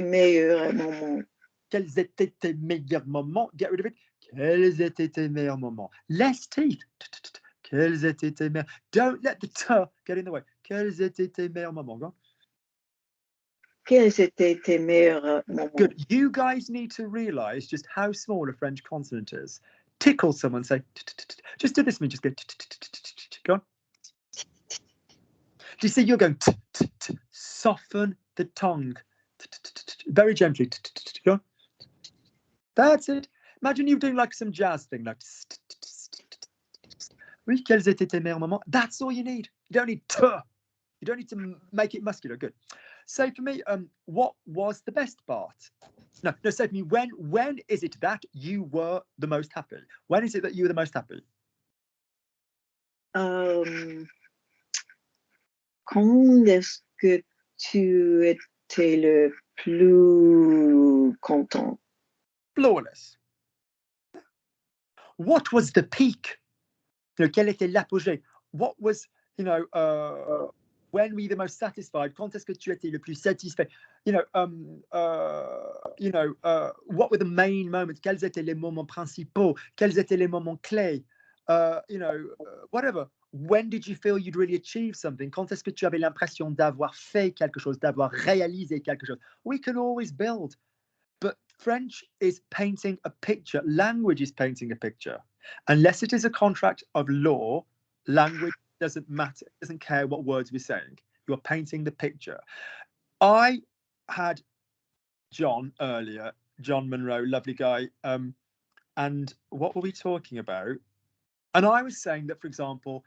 meilleurs moments? Quels étaient tes meilleurs moments? Get rid of it. Quels étaient tes meilleurs moments? Less teeth. Quels étaient tes meilleurs? Don't let the t get in the way. Quels étaient tes meilleurs moments? Go on. Quels étaient tes meilleurs moments? Good. You guys need to realize just how small a French consonant is. Tickle someone, say, just do this, just go, go on. Do you see you're going, soften the tongue, very gently, go on. That's it. Imagine you doing like some jazz thing, like, oui, quels étaient tes meilleurs moments? That's all you need. You don't need to. You don't need to make it muscular. Good. Say for me, what was the best part? No, say for me, when is it that you were the most happy? When is it that you were the most happy? Quand est-ce que tu étais le plus content? Flawless. What was the peak? Quel était l'apogée? What was, when were you the most satisfied? Quand est-ce que tu étais le plus satisfait? What were the main moments? Quels étaient les moments principaux? Quels étaient les moments clés? Whatever. When did you feel you'd really achieved something? Quand est-ce que tu avais l'impression d'avoir fait quelque chose, d'avoir réalisé quelque chose? We can always build. But French is painting a picture. Language is painting a picture. Unless it is a contract of law, language doesn't matter. It doesn't care what words we're saying. You're painting the picture. I had John earlier, John Monroe, lovely guy. And what were we talking about? And I was saying that, for example,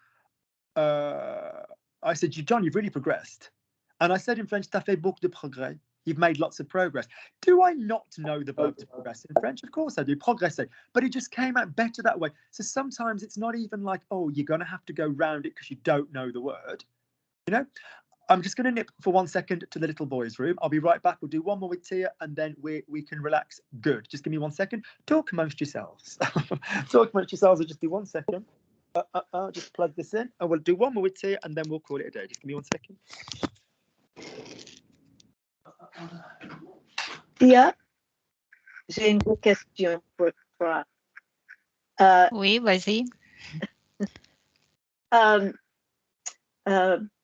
I said, John, you've really progressed. And I said in French, t'as fait beaucoup de progrès. You've made lots of progress. Do I not know the verb to progress in French? Of course I do, progresser. But it just came out better that way. So sometimes it's not even like, oh, you're going to have to go round it because you don't know the word. I'm just going to nip for 1 second to the little boys' room. I'll be right back. We'll do one more with Tia, and then we can relax. Good. Just give me 1 second. Talk amongst yourselves. Talk amongst yourselves. I'll just do 1 second. Just plug this in. And we'll do one more with Tia, and then we'll call it a day. Just give me 1 second. Tia, j'ai une question pour toi. Oui, vas-y.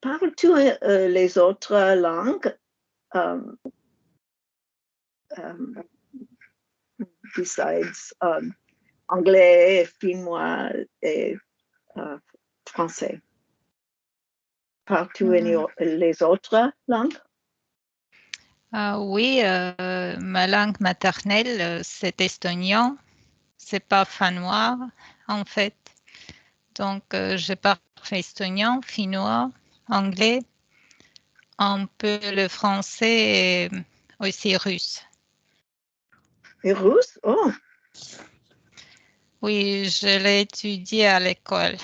Parles-tu les autres langues besides anglais, finnois et français? Parles-tu les autres langues? Oui, ma langue maternelle, c'est estonien. C'est pas finnois, en fait. Donc, je parle estonien, finnois, anglais, un peu le français et aussi russe. Et russe? Oh! Oui, je l'ai étudié à l'école.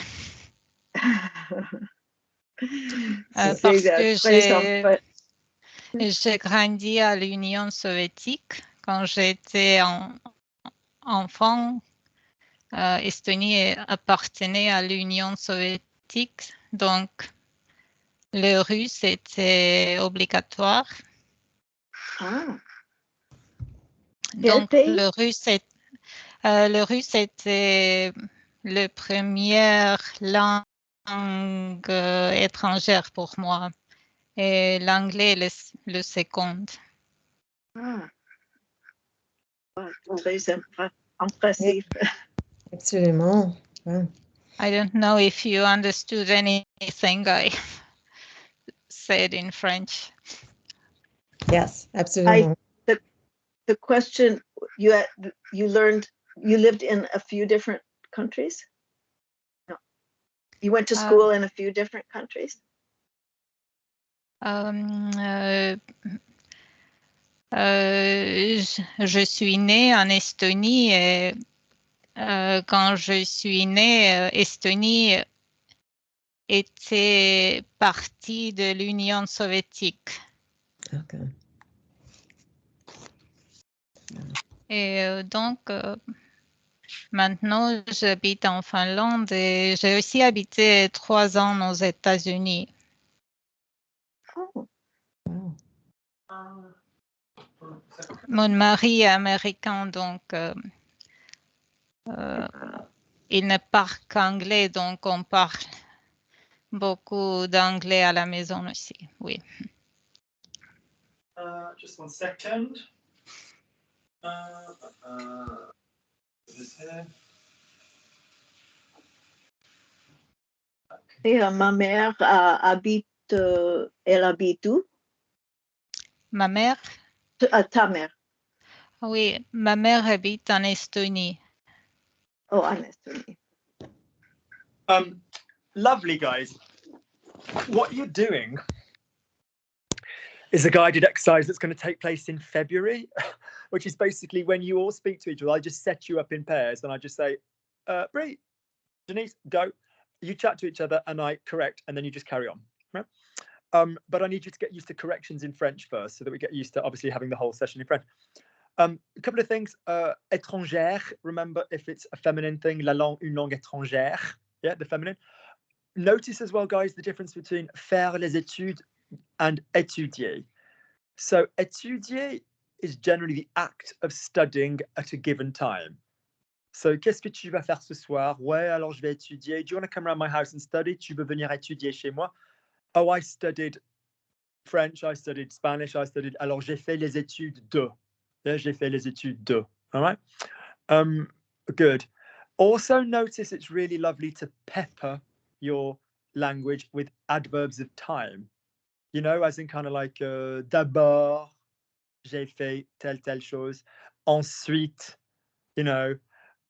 Parce que j'ai grandi à l'Union soviétique. Quand j'étais enfant, Estonie appartenait à l'Union soviétique, donc le russe était obligatoire. Ah. Donc le russe était la première langue étrangère pour moi et l'anglais le second. Ah. Très impressif. Absolument. Ouais. I don't know if you understood anything I said in French. Yes, absolument. The question, you lived in a few different countries? No. You went to school in a few different countries? Je suis née en Estonie et quand je suis née, Estonie était partie de l'Union soviétique. Okay. Et donc, maintenant, j'habite en Finlande et j'ai aussi habité 3 ans aux États-Unis. Oh. Wow. Mon mari est américain, donc il ne parle qu'anglais, donc on parle beaucoup d'anglais à la maison aussi, oui. Just 1 second. Et ma mère elle habite où? Ma mère? Ta mère? Oui, ma mère habite en Estonie. Oh, en Estonie. Lovely, guys. What you're doing is a guided exercise that's going to take place in February, which is basically when you all speak to each other. I just set you up in pairs and I just say, Bree, Denise, go. You chat to each other and I correct, and then you just carry on. Right? But I need you to get used to corrections in French first so that we get used to obviously having the whole session in French. A couple of things. Étrangère, remember if it's a feminine thing, une langue étrangère, yeah, the feminine. Notice as well, guys, the difference between faire les études and étudier. So étudier is generally the act of studying at a given time. So, qu'est-ce que tu vas faire ce soir? Ouais, alors je vais étudier. Do you want to come around my house and study? Tu veux venir étudier chez moi? Oh, I studied French, I studied Spanish, I studied. Alors, j'ai fait les études de. Yeah, j'ai fait les études de. All right? Good. Also, notice it's really lovely to pepper your language with adverbs of time. You know, as in kind of like d'abord, j'ai fait telle chose. Ensuite, you know.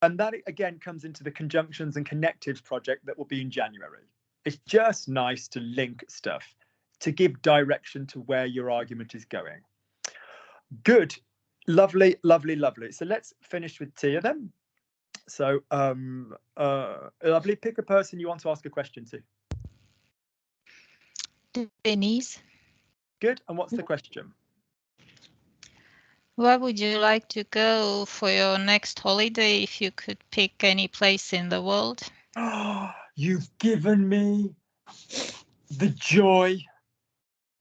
And that, again, comes into the conjunctions and connectives project that will be in January. It's just nice to link stuff, to give direction to where your argument is going. Good. Lovely, lovely, lovely. So let's finish with Tia then. So, lovely, pick a person you want to ask a question to. Denise, Good. And what's the question? where would you like to go for your next holiday if you could pick any place in the world? You've given me the joy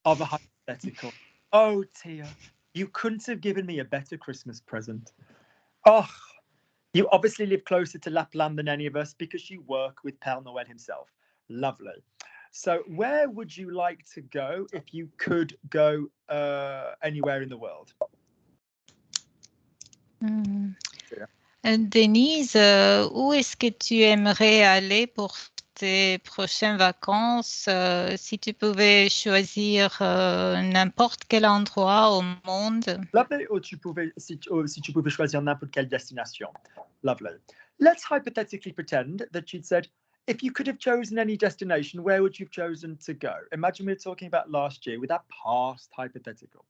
of a hypothetical. Oh, Tia, you couldn't have given me a better Christmas present. Oh, you obviously live closer to Lapland than any of us because you work with Père Noël himself. Lovely. So where would you like to go if you could go anywhere in the world? Denise, où est-ce que tu aimerais aller pour tes prochaines vacances si tu pouvais choisir n'importe quel endroit au monde? Lovely. Or si tu pouvais choisir n'importe quelle destination. Lovely. Let's hypothetically pretend that you'd said, if you could have chosen any destination, where would you have chosen to go? Imagine we were talking about last year with that past hypothetical.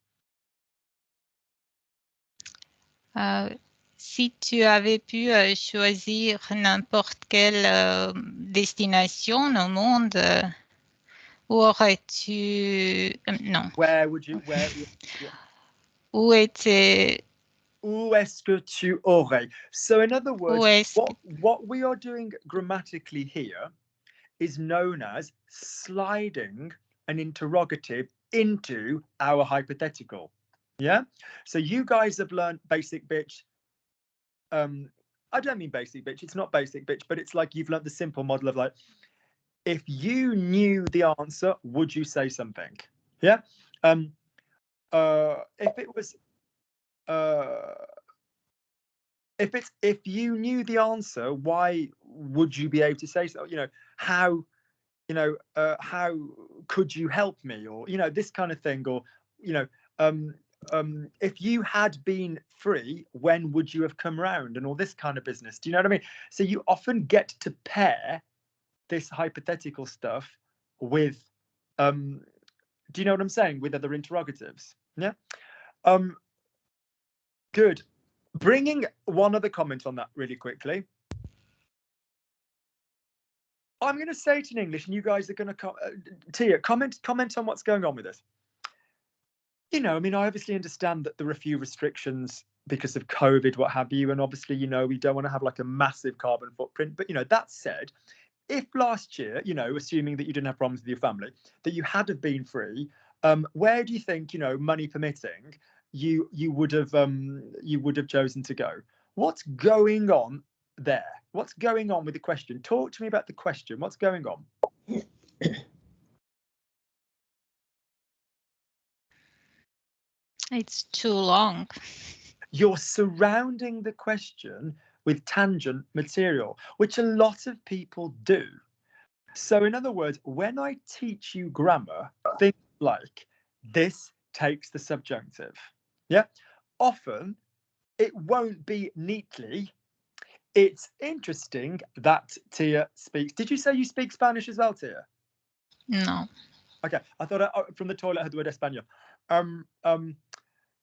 Si tu avais pu choisir n'importe quelle destination au monde, où aurais-tu... non. Where would you... Où était... Où est-ce que tu aurais? So in other Où words, est-ce what we are doing grammatically here is known as sliding an interrogative into our hypothetical. Yeah? So you guys have learned basic bitch. I don't mean basic bitch. It's not basic bitch, but it's like you've learned the simple model of like, if you knew the answer, would you say something? Yeah? If it was... if you knew the answer, why would you be able to say so? How could you help me, or this kind of thing, or if you had been free, when would you have come round, and all this kind of business. Do you know what I mean? So you often get to pair this hypothetical stuff with do you know what I'm saying, with other interrogatives. Yeah. Good. Bringing one other comment on that really quickly. I'm going to say it in English, and you guys are going to Tia, comment on what's going on with this. I mean, I obviously understand that there are a few restrictions because of COVID, what have you, and obviously, we don't want to have like a massive carbon footprint. But that said, if last year, assuming that you didn't have problems with your family, that you had have been free, where do you think, money permitting, you would have chosen to go? What's going on there? What's going on with the question? Talk to me about the question. What's going on? It's too long. You're surrounding the question with tangent material, which a lot of people do. So in other words, when I teach you grammar, things like this takes the subjunctive. Yeah. Often it won't be neatly. It's interesting that Tia speaks. Did you say you speak Spanish as well, Tia? No. Okay. I thought from the toilet I heard the word español.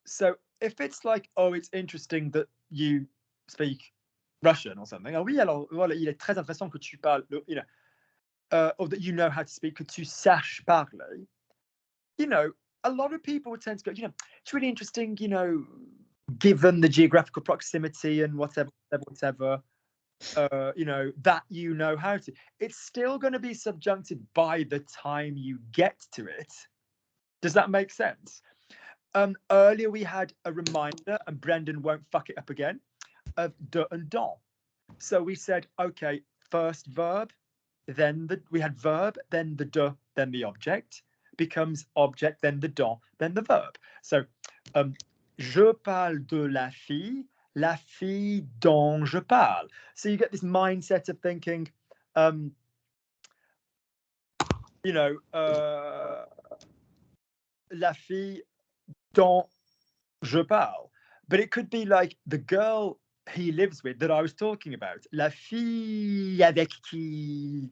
So if it's like, oh, it's interesting that you speak Russian or something. Oh oui, alors voilà, il est très intéressant que tu parles, or that you know how to speak, que tu saches parler. A lot of people would tend to go, it's really interesting, given the geographical proximity and whatever, that you know how to. It's still going to be subjunctive by the time you get to it. Does that make sense? Earlier we had a reminder, and Brendan won't fuck it up again, of de and don. So we said, okay, first verb, then we had verb, then the de, then the object, becomes object, then the don, then the verb. So je parle de la fille dont je parle. So you get this mindset of thinking, la fille dont je parle. But it could be like the girl he lives with that I was talking about. La fille avec qui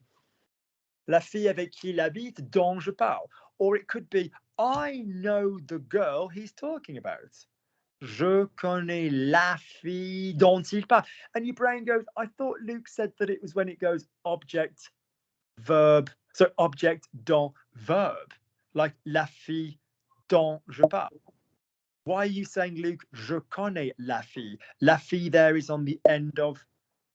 il habite dont je parle. Or it could be, I know the girl he's talking about. Je connais la fille dont il parle. And your brain goes, I thought Luke said that it was when it goes object, verb, so object, dont, verb. like la fille dont je parle. Why are you saying, Luke, je connais la fille? La fille there is on the end of,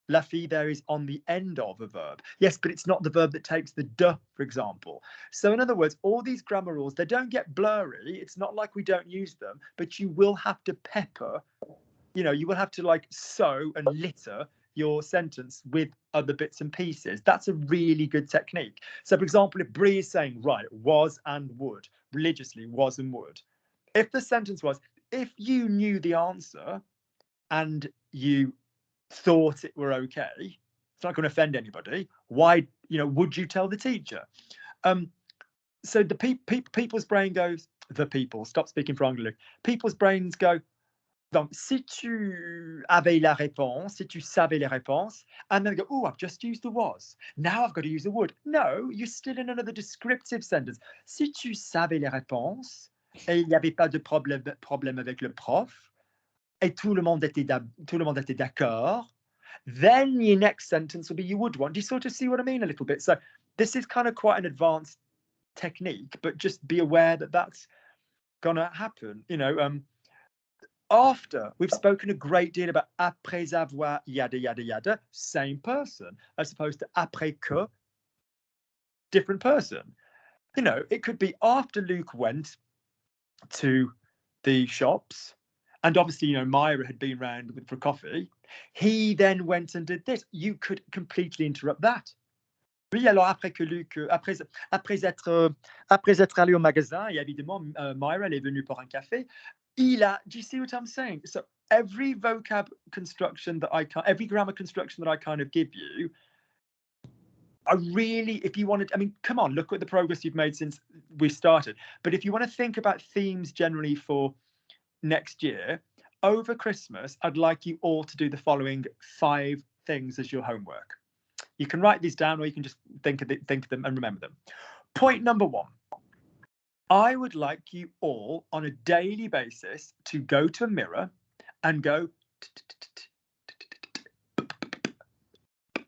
la fille there is on the end of a verb. Yes, but it's not the verb that takes the de, for example. So in other words, all these grammar rules, they don't get blurry. It's not like we don't use them, but you will have to pepper, you know, you will have to like sow and litter your sentence with other bits and pieces. That's a really good technique. So for example, if Brie is saying, right, was and would, religiously was and would. If the sentence was, if you knew the answer and you thought it were okay, it's not going to offend anybody. Why, you know, would you tell the teacher? So the people's brain goes, the people, stop speaking for Anglais. People's brains go, donc, si tu avais la réponse, si tu savais les réponses, and then go, oh, I've just used the was. Now I've got to use the would. No, you're still in another descriptive sentence. Si tu savais les réponses, et il n'y avait pas de problème avec le prof, et tout le monde était d'accord, then your next sentence will be you would want. Do you sort of see what I mean a little bit? So this is kind of quite an advanced technique, but just be aware that that's going to happen. You know, after we've spoken a great deal about après avoir yada, yada, yada, same person, as opposed to après que, different person. You know, it could be after Luke went to the shops, and obviously, you know, Myra had been round for coffee. He then went and did this. You could completely interrupt that. Oui, alors après que Luc, après être allé au magasin, et évidemment, Myra, elle est venue pour un café. Do you see what I'm saying? So every vocab construction that every grammar construction that I kind of give you, I really, if you wanted, I mean, come on, look at the progress you've made since we started. But if you want to think about themes generally for next year, over Christmas, I'd like you all to do the following 5 things as your homework. You can write these down, or you can just think of them and remember them. Point number 1. I would like you all on a daily basis to go to a mirror and go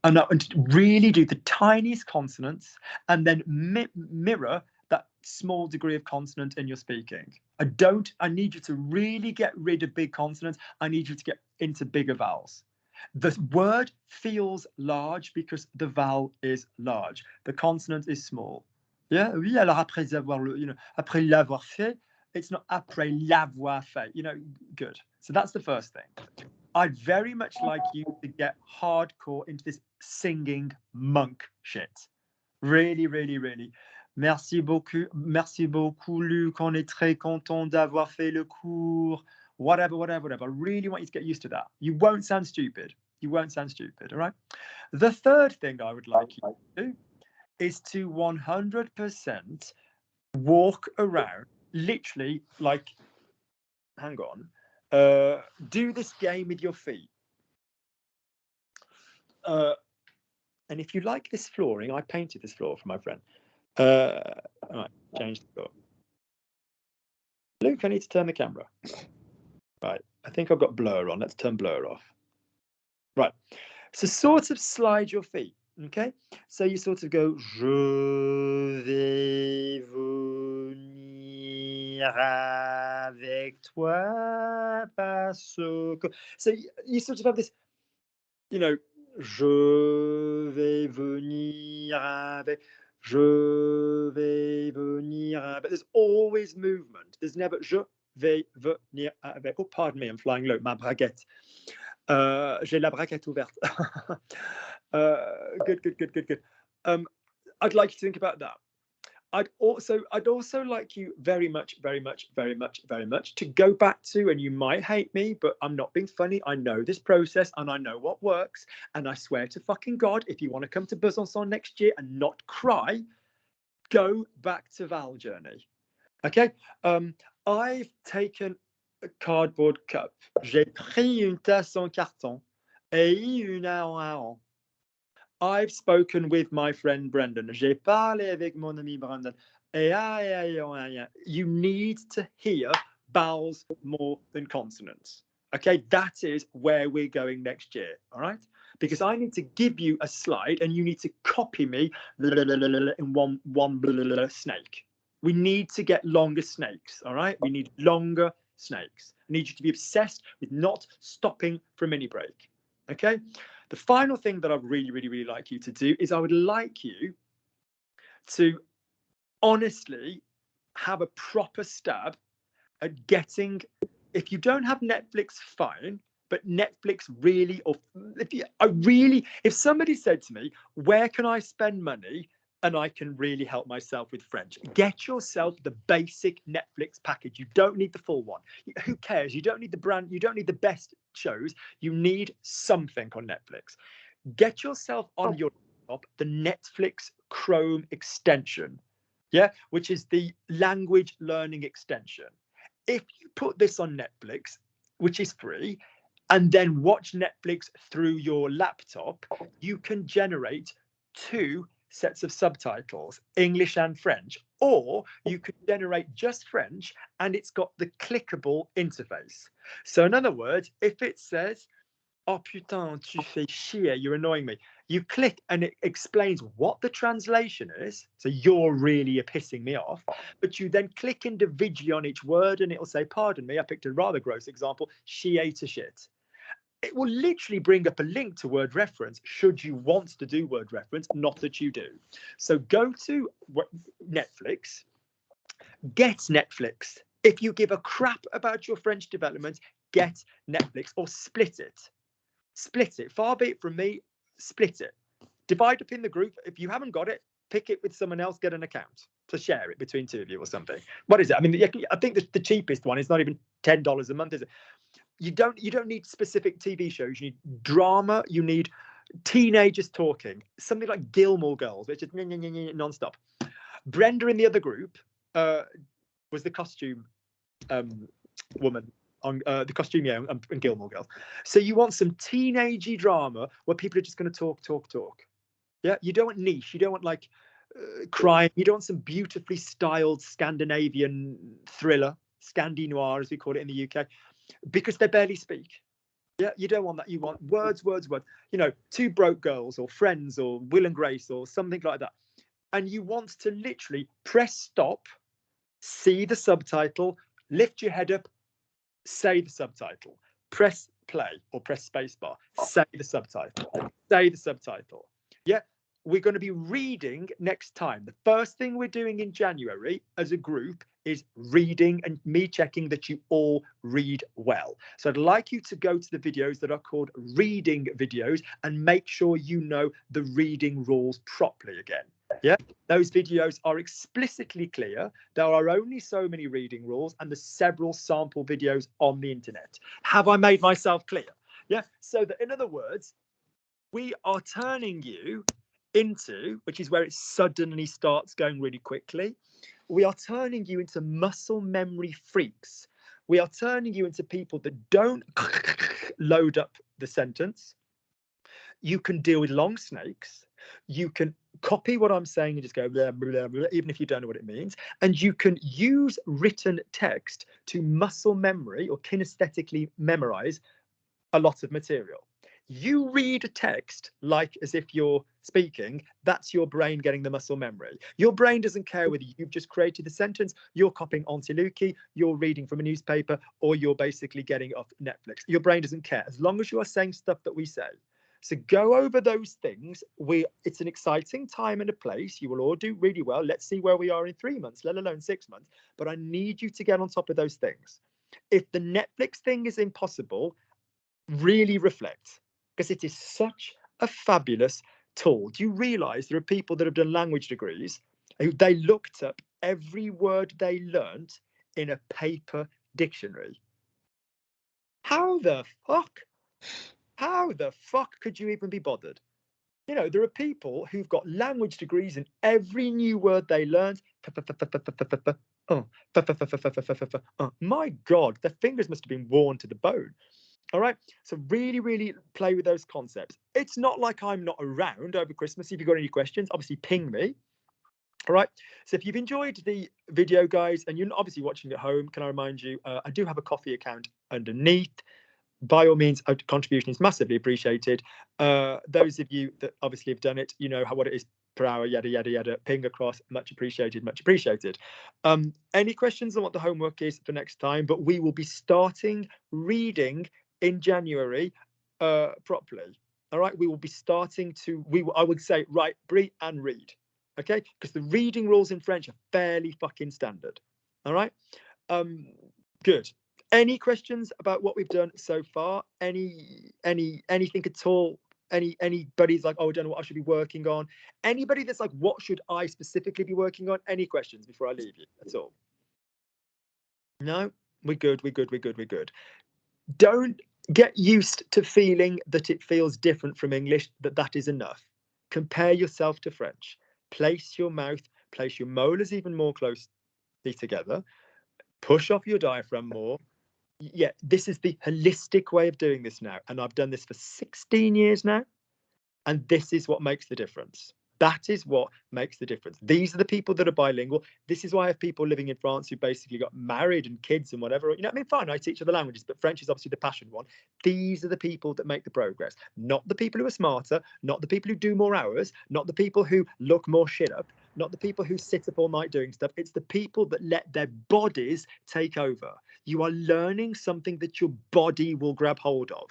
and really do the tiniest consonants, and then mirror that small degree of consonant in your speaking. I need you to really get rid of big consonants. I need you to get into bigger vowels. The word feels large because the vowel is large. The consonant is small. Yeah, oui, alors après avoir, you know, après l'avoir fait, it's not après l'avoir fait, you know, good. So that's the first thing. I'd very much like you to get hardcore into this singing monk shit. Really, really, really. Merci beaucoup, Luc. On est très content d'avoir fait le cours. Whatever. I really want you to get used to that. You won't sound stupid. All right? The third thing I would like you to do is to 100% walk around, literally, like, hang on, do this game with your feet. And if you like this flooring, I painted this floor for my friend. All right, change the floor. Luke, I need to turn the camera. Right, I think I've got blur on. Let's turn blur off. Right, so sort of slide your feet. Okay, so you sort of go, je vais venir avec toi parce que. So you sort of have this, you know, je vais venir avec, je vais venir avec. There's always movement. There's never je vais venir avec. Oh, pardon me, I'm flying low. Ma braguette. J'ai la braguette ouverte. Good. I'd like you to think about that. I'd also like you very much to go back to, and you might hate me, but I'm not being funny. I know this process and I know what works. And I swear to fucking God, if you want to come to Besançon next year and not cry, go back to Vowel Journey. Okay. I've taken a cardboard cup. J'ai pris une tasse en carton et une en hareng. I've spoken with my friend Brendan. J'ai parlé avec mon ami Brendan. You need to hear vowels more than consonants. Okay, that is where we're going next year. All right, because I need to give you a slide and you need to copy me in one snake. We need to get longer snakes, all right? We need longer snakes. I need you to be obsessed with not stopping for a mini break, okay? The final thing that I'd really like you to do is I would like you to honestly have a proper stab at getting, if you don't have Netflix, fine, but Netflix really, or if somebody said to me, where can I spend money and I can really help myself with French? Get yourself the basic Netflix package. You don't need the full one. Who cares? You don't need the brand, you don't need the best shows. You need something on Netflix. Get yourself on your laptop the Netflix Chrome extension, yeah, which is the language learning extension. If you put this on Netflix, which is free, and then watch Netflix through your laptop, you can generate 2 sets of subtitles, English and French, or you could generate just French and it's got the clickable interface. So in other words, if it says, oh putain, tu fais chier, you're annoying me, you click and it explains what the translation is. So you're really pissing me off, but you then click individually on each word and it'll say, pardon me, I picked a rather gross example, she ate a shit. It will literally bring up a link to word reference should you want to do word reference, not that you do. So go to Netflix, get Netflix. If you give a crap about your French development, get Netflix or split it. Split it. Far be it from me, split it. Divide up in the group. If you haven't got it, pick it with someone else, get an account to share it between 2 of you or something. What is it? I mean, I think the cheapest one is not even $10 a month, is it? You don't need specific TV shows. You need drama. You need teenagers talking. Something like Gilmore Girls, which is non-stop. Brenda in the other group was the costume woman on the costumier and Gilmore Girls. So you want some teenagey drama where people are just going to talk. Yeah, you don't want niche. You don't want like crime. You don't want some beautifully styled Scandinavian thriller, Scandi noir as we call it in the UK. Because they barely speak. Yeah, you don't want that. You want words. You know, 2 Broke Girls or Friends or Will and Grace or something like that. And you want to literally press stop, see the subtitle, lift your head up, say the subtitle, press play or press spacebar, say the subtitle. Yeah, we're going to be reading next time. The first thing we're doing in January as a group is reading and me checking that you all read well. So I'd like you to go to the videos that are called reading videos and make sure you know the reading rules properly again. Yeah, those videos are explicitly clear. There are only so many reading rules and there's several sample videos on the internet. Have I made myself clear? Yeah, so that in other words, we are turning you into, which is where it suddenly starts going really quickly, we are turning you into muscle memory freaks. We are turning you into people that don't load up the sentence. You can deal with long snakes. You can copy what I'm saying and just go blah, blah, blah, even if you don't know what it means. And you can use written text to muscle memory or kinesthetically memorize a lot of material. You read a text like as if you're speaking, that's your brain getting the muscle memory. Your brain doesn't care whether you've just created the sentence, you're copying Auntie Lukey, you're reading from a newspaper, or you're basically getting it off Netflix. Your brain doesn't care as long as you are saying stuff that we say. So go over those things. It's an exciting time and a place. You will all do really well. Let's see where we are in 3 months, let alone 6 months. But I need you to get on top of those things. If the Netflix thing is impossible, really reflect, because it is such a fabulous tool. Do you realize there are people that have done language degrees who they looked up every word they learned in a paper dictionary? How the fuck could you even be bothered? You know, there are people who've got language degrees in every new word they learned. My God, their fingers must have been worn to the bone. All right, so really play with those concepts. It's not like I'm not around over Christmas. If you've got any questions, obviously ping me. All right, so if you've enjoyed the video, guys, and you're not obviously watching at home, can I remind you, I do have a Kofi account underneath. By all means, a contribution is massively appreciated. Those of you that obviously have done it, you know what it is per hour, yada, yada, yada, ping across, much appreciated, much appreciated. Any questions on what the homework is for next time? But we will be starting reading in January properly. All right, we will be starting to, I would say, write, Brie, and read. Okay, because the reading rules in French are fairly fucking standard. All right, good. Any questions about what we've done so far? Anything at all? Anybody's like, oh, I don't know what I should be working on? Anybody that's like, what should I specifically be working on? Any questions before I leave you at all? No, we're good. We're good. Don't get used to feeling that it feels different from English, that is enough. Compare yourself to French. Place your mouth, place your molars even more closely together. Push off your diaphragm more. Yeah, this is the holistic way of doing this now. And I've done this for 16 years now. And this is what makes the difference. That is what makes the difference. These are the people that are bilingual. This is why I have people living in France who basically got married and kids and whatever. You know, I mean, fine, I teach other languages, but French is obviously the passion one. These are the people that make the progress, not the people who are smarter, not the people who do more hours, not the people who look more shit up, not the people who sit up all night doing stuff. It's the people that let their bodies take over. You are learning something that your body will grab hold of.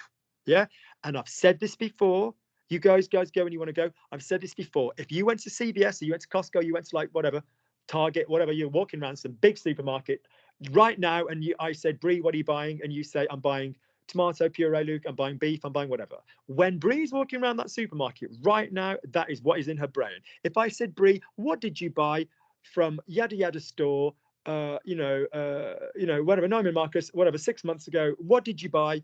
Yeah. And I've said this before. You guys go when you want to go. I've said this before. If you went to CVS or you went to Costco, you went to like whatever, Target, whatever, you're walking around some big supermarket right now, and I said, Brie, what are you buying? And you say, I'm buying tomato puree, Luke, I'm buying beef, I'm buying whatever. When Brie's walking around that supermarket right now, that is what is in her brain. If I said, Brie, what did you buy from yada yada store, whatever, Neumann Marcus, whatever, 6 months ago, what did you buy?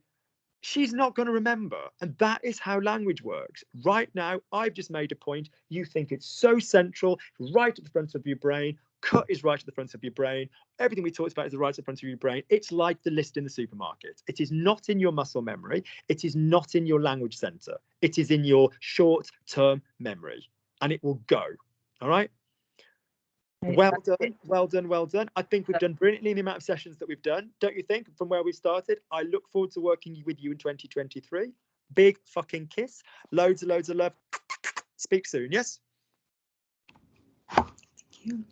She's not going to remember. And that is how language works. Right now, I've just made a point. You think it's so central, right at the front of your brain. Cut is right at the front of your brain. Everything we talked about is right at the front of your brain. It's like the list in the supermarket. It is not in your muscle memory. It is not in your language center. It is in your short-term memory. And it will go. All right? Well done. I think we've done brilliantly in the amount of sessions that we've done, don't you think, from where we started? I look forward to working with you in 2023. Big fucking kiss. Loads of love. Speak soon, yes? Thank you.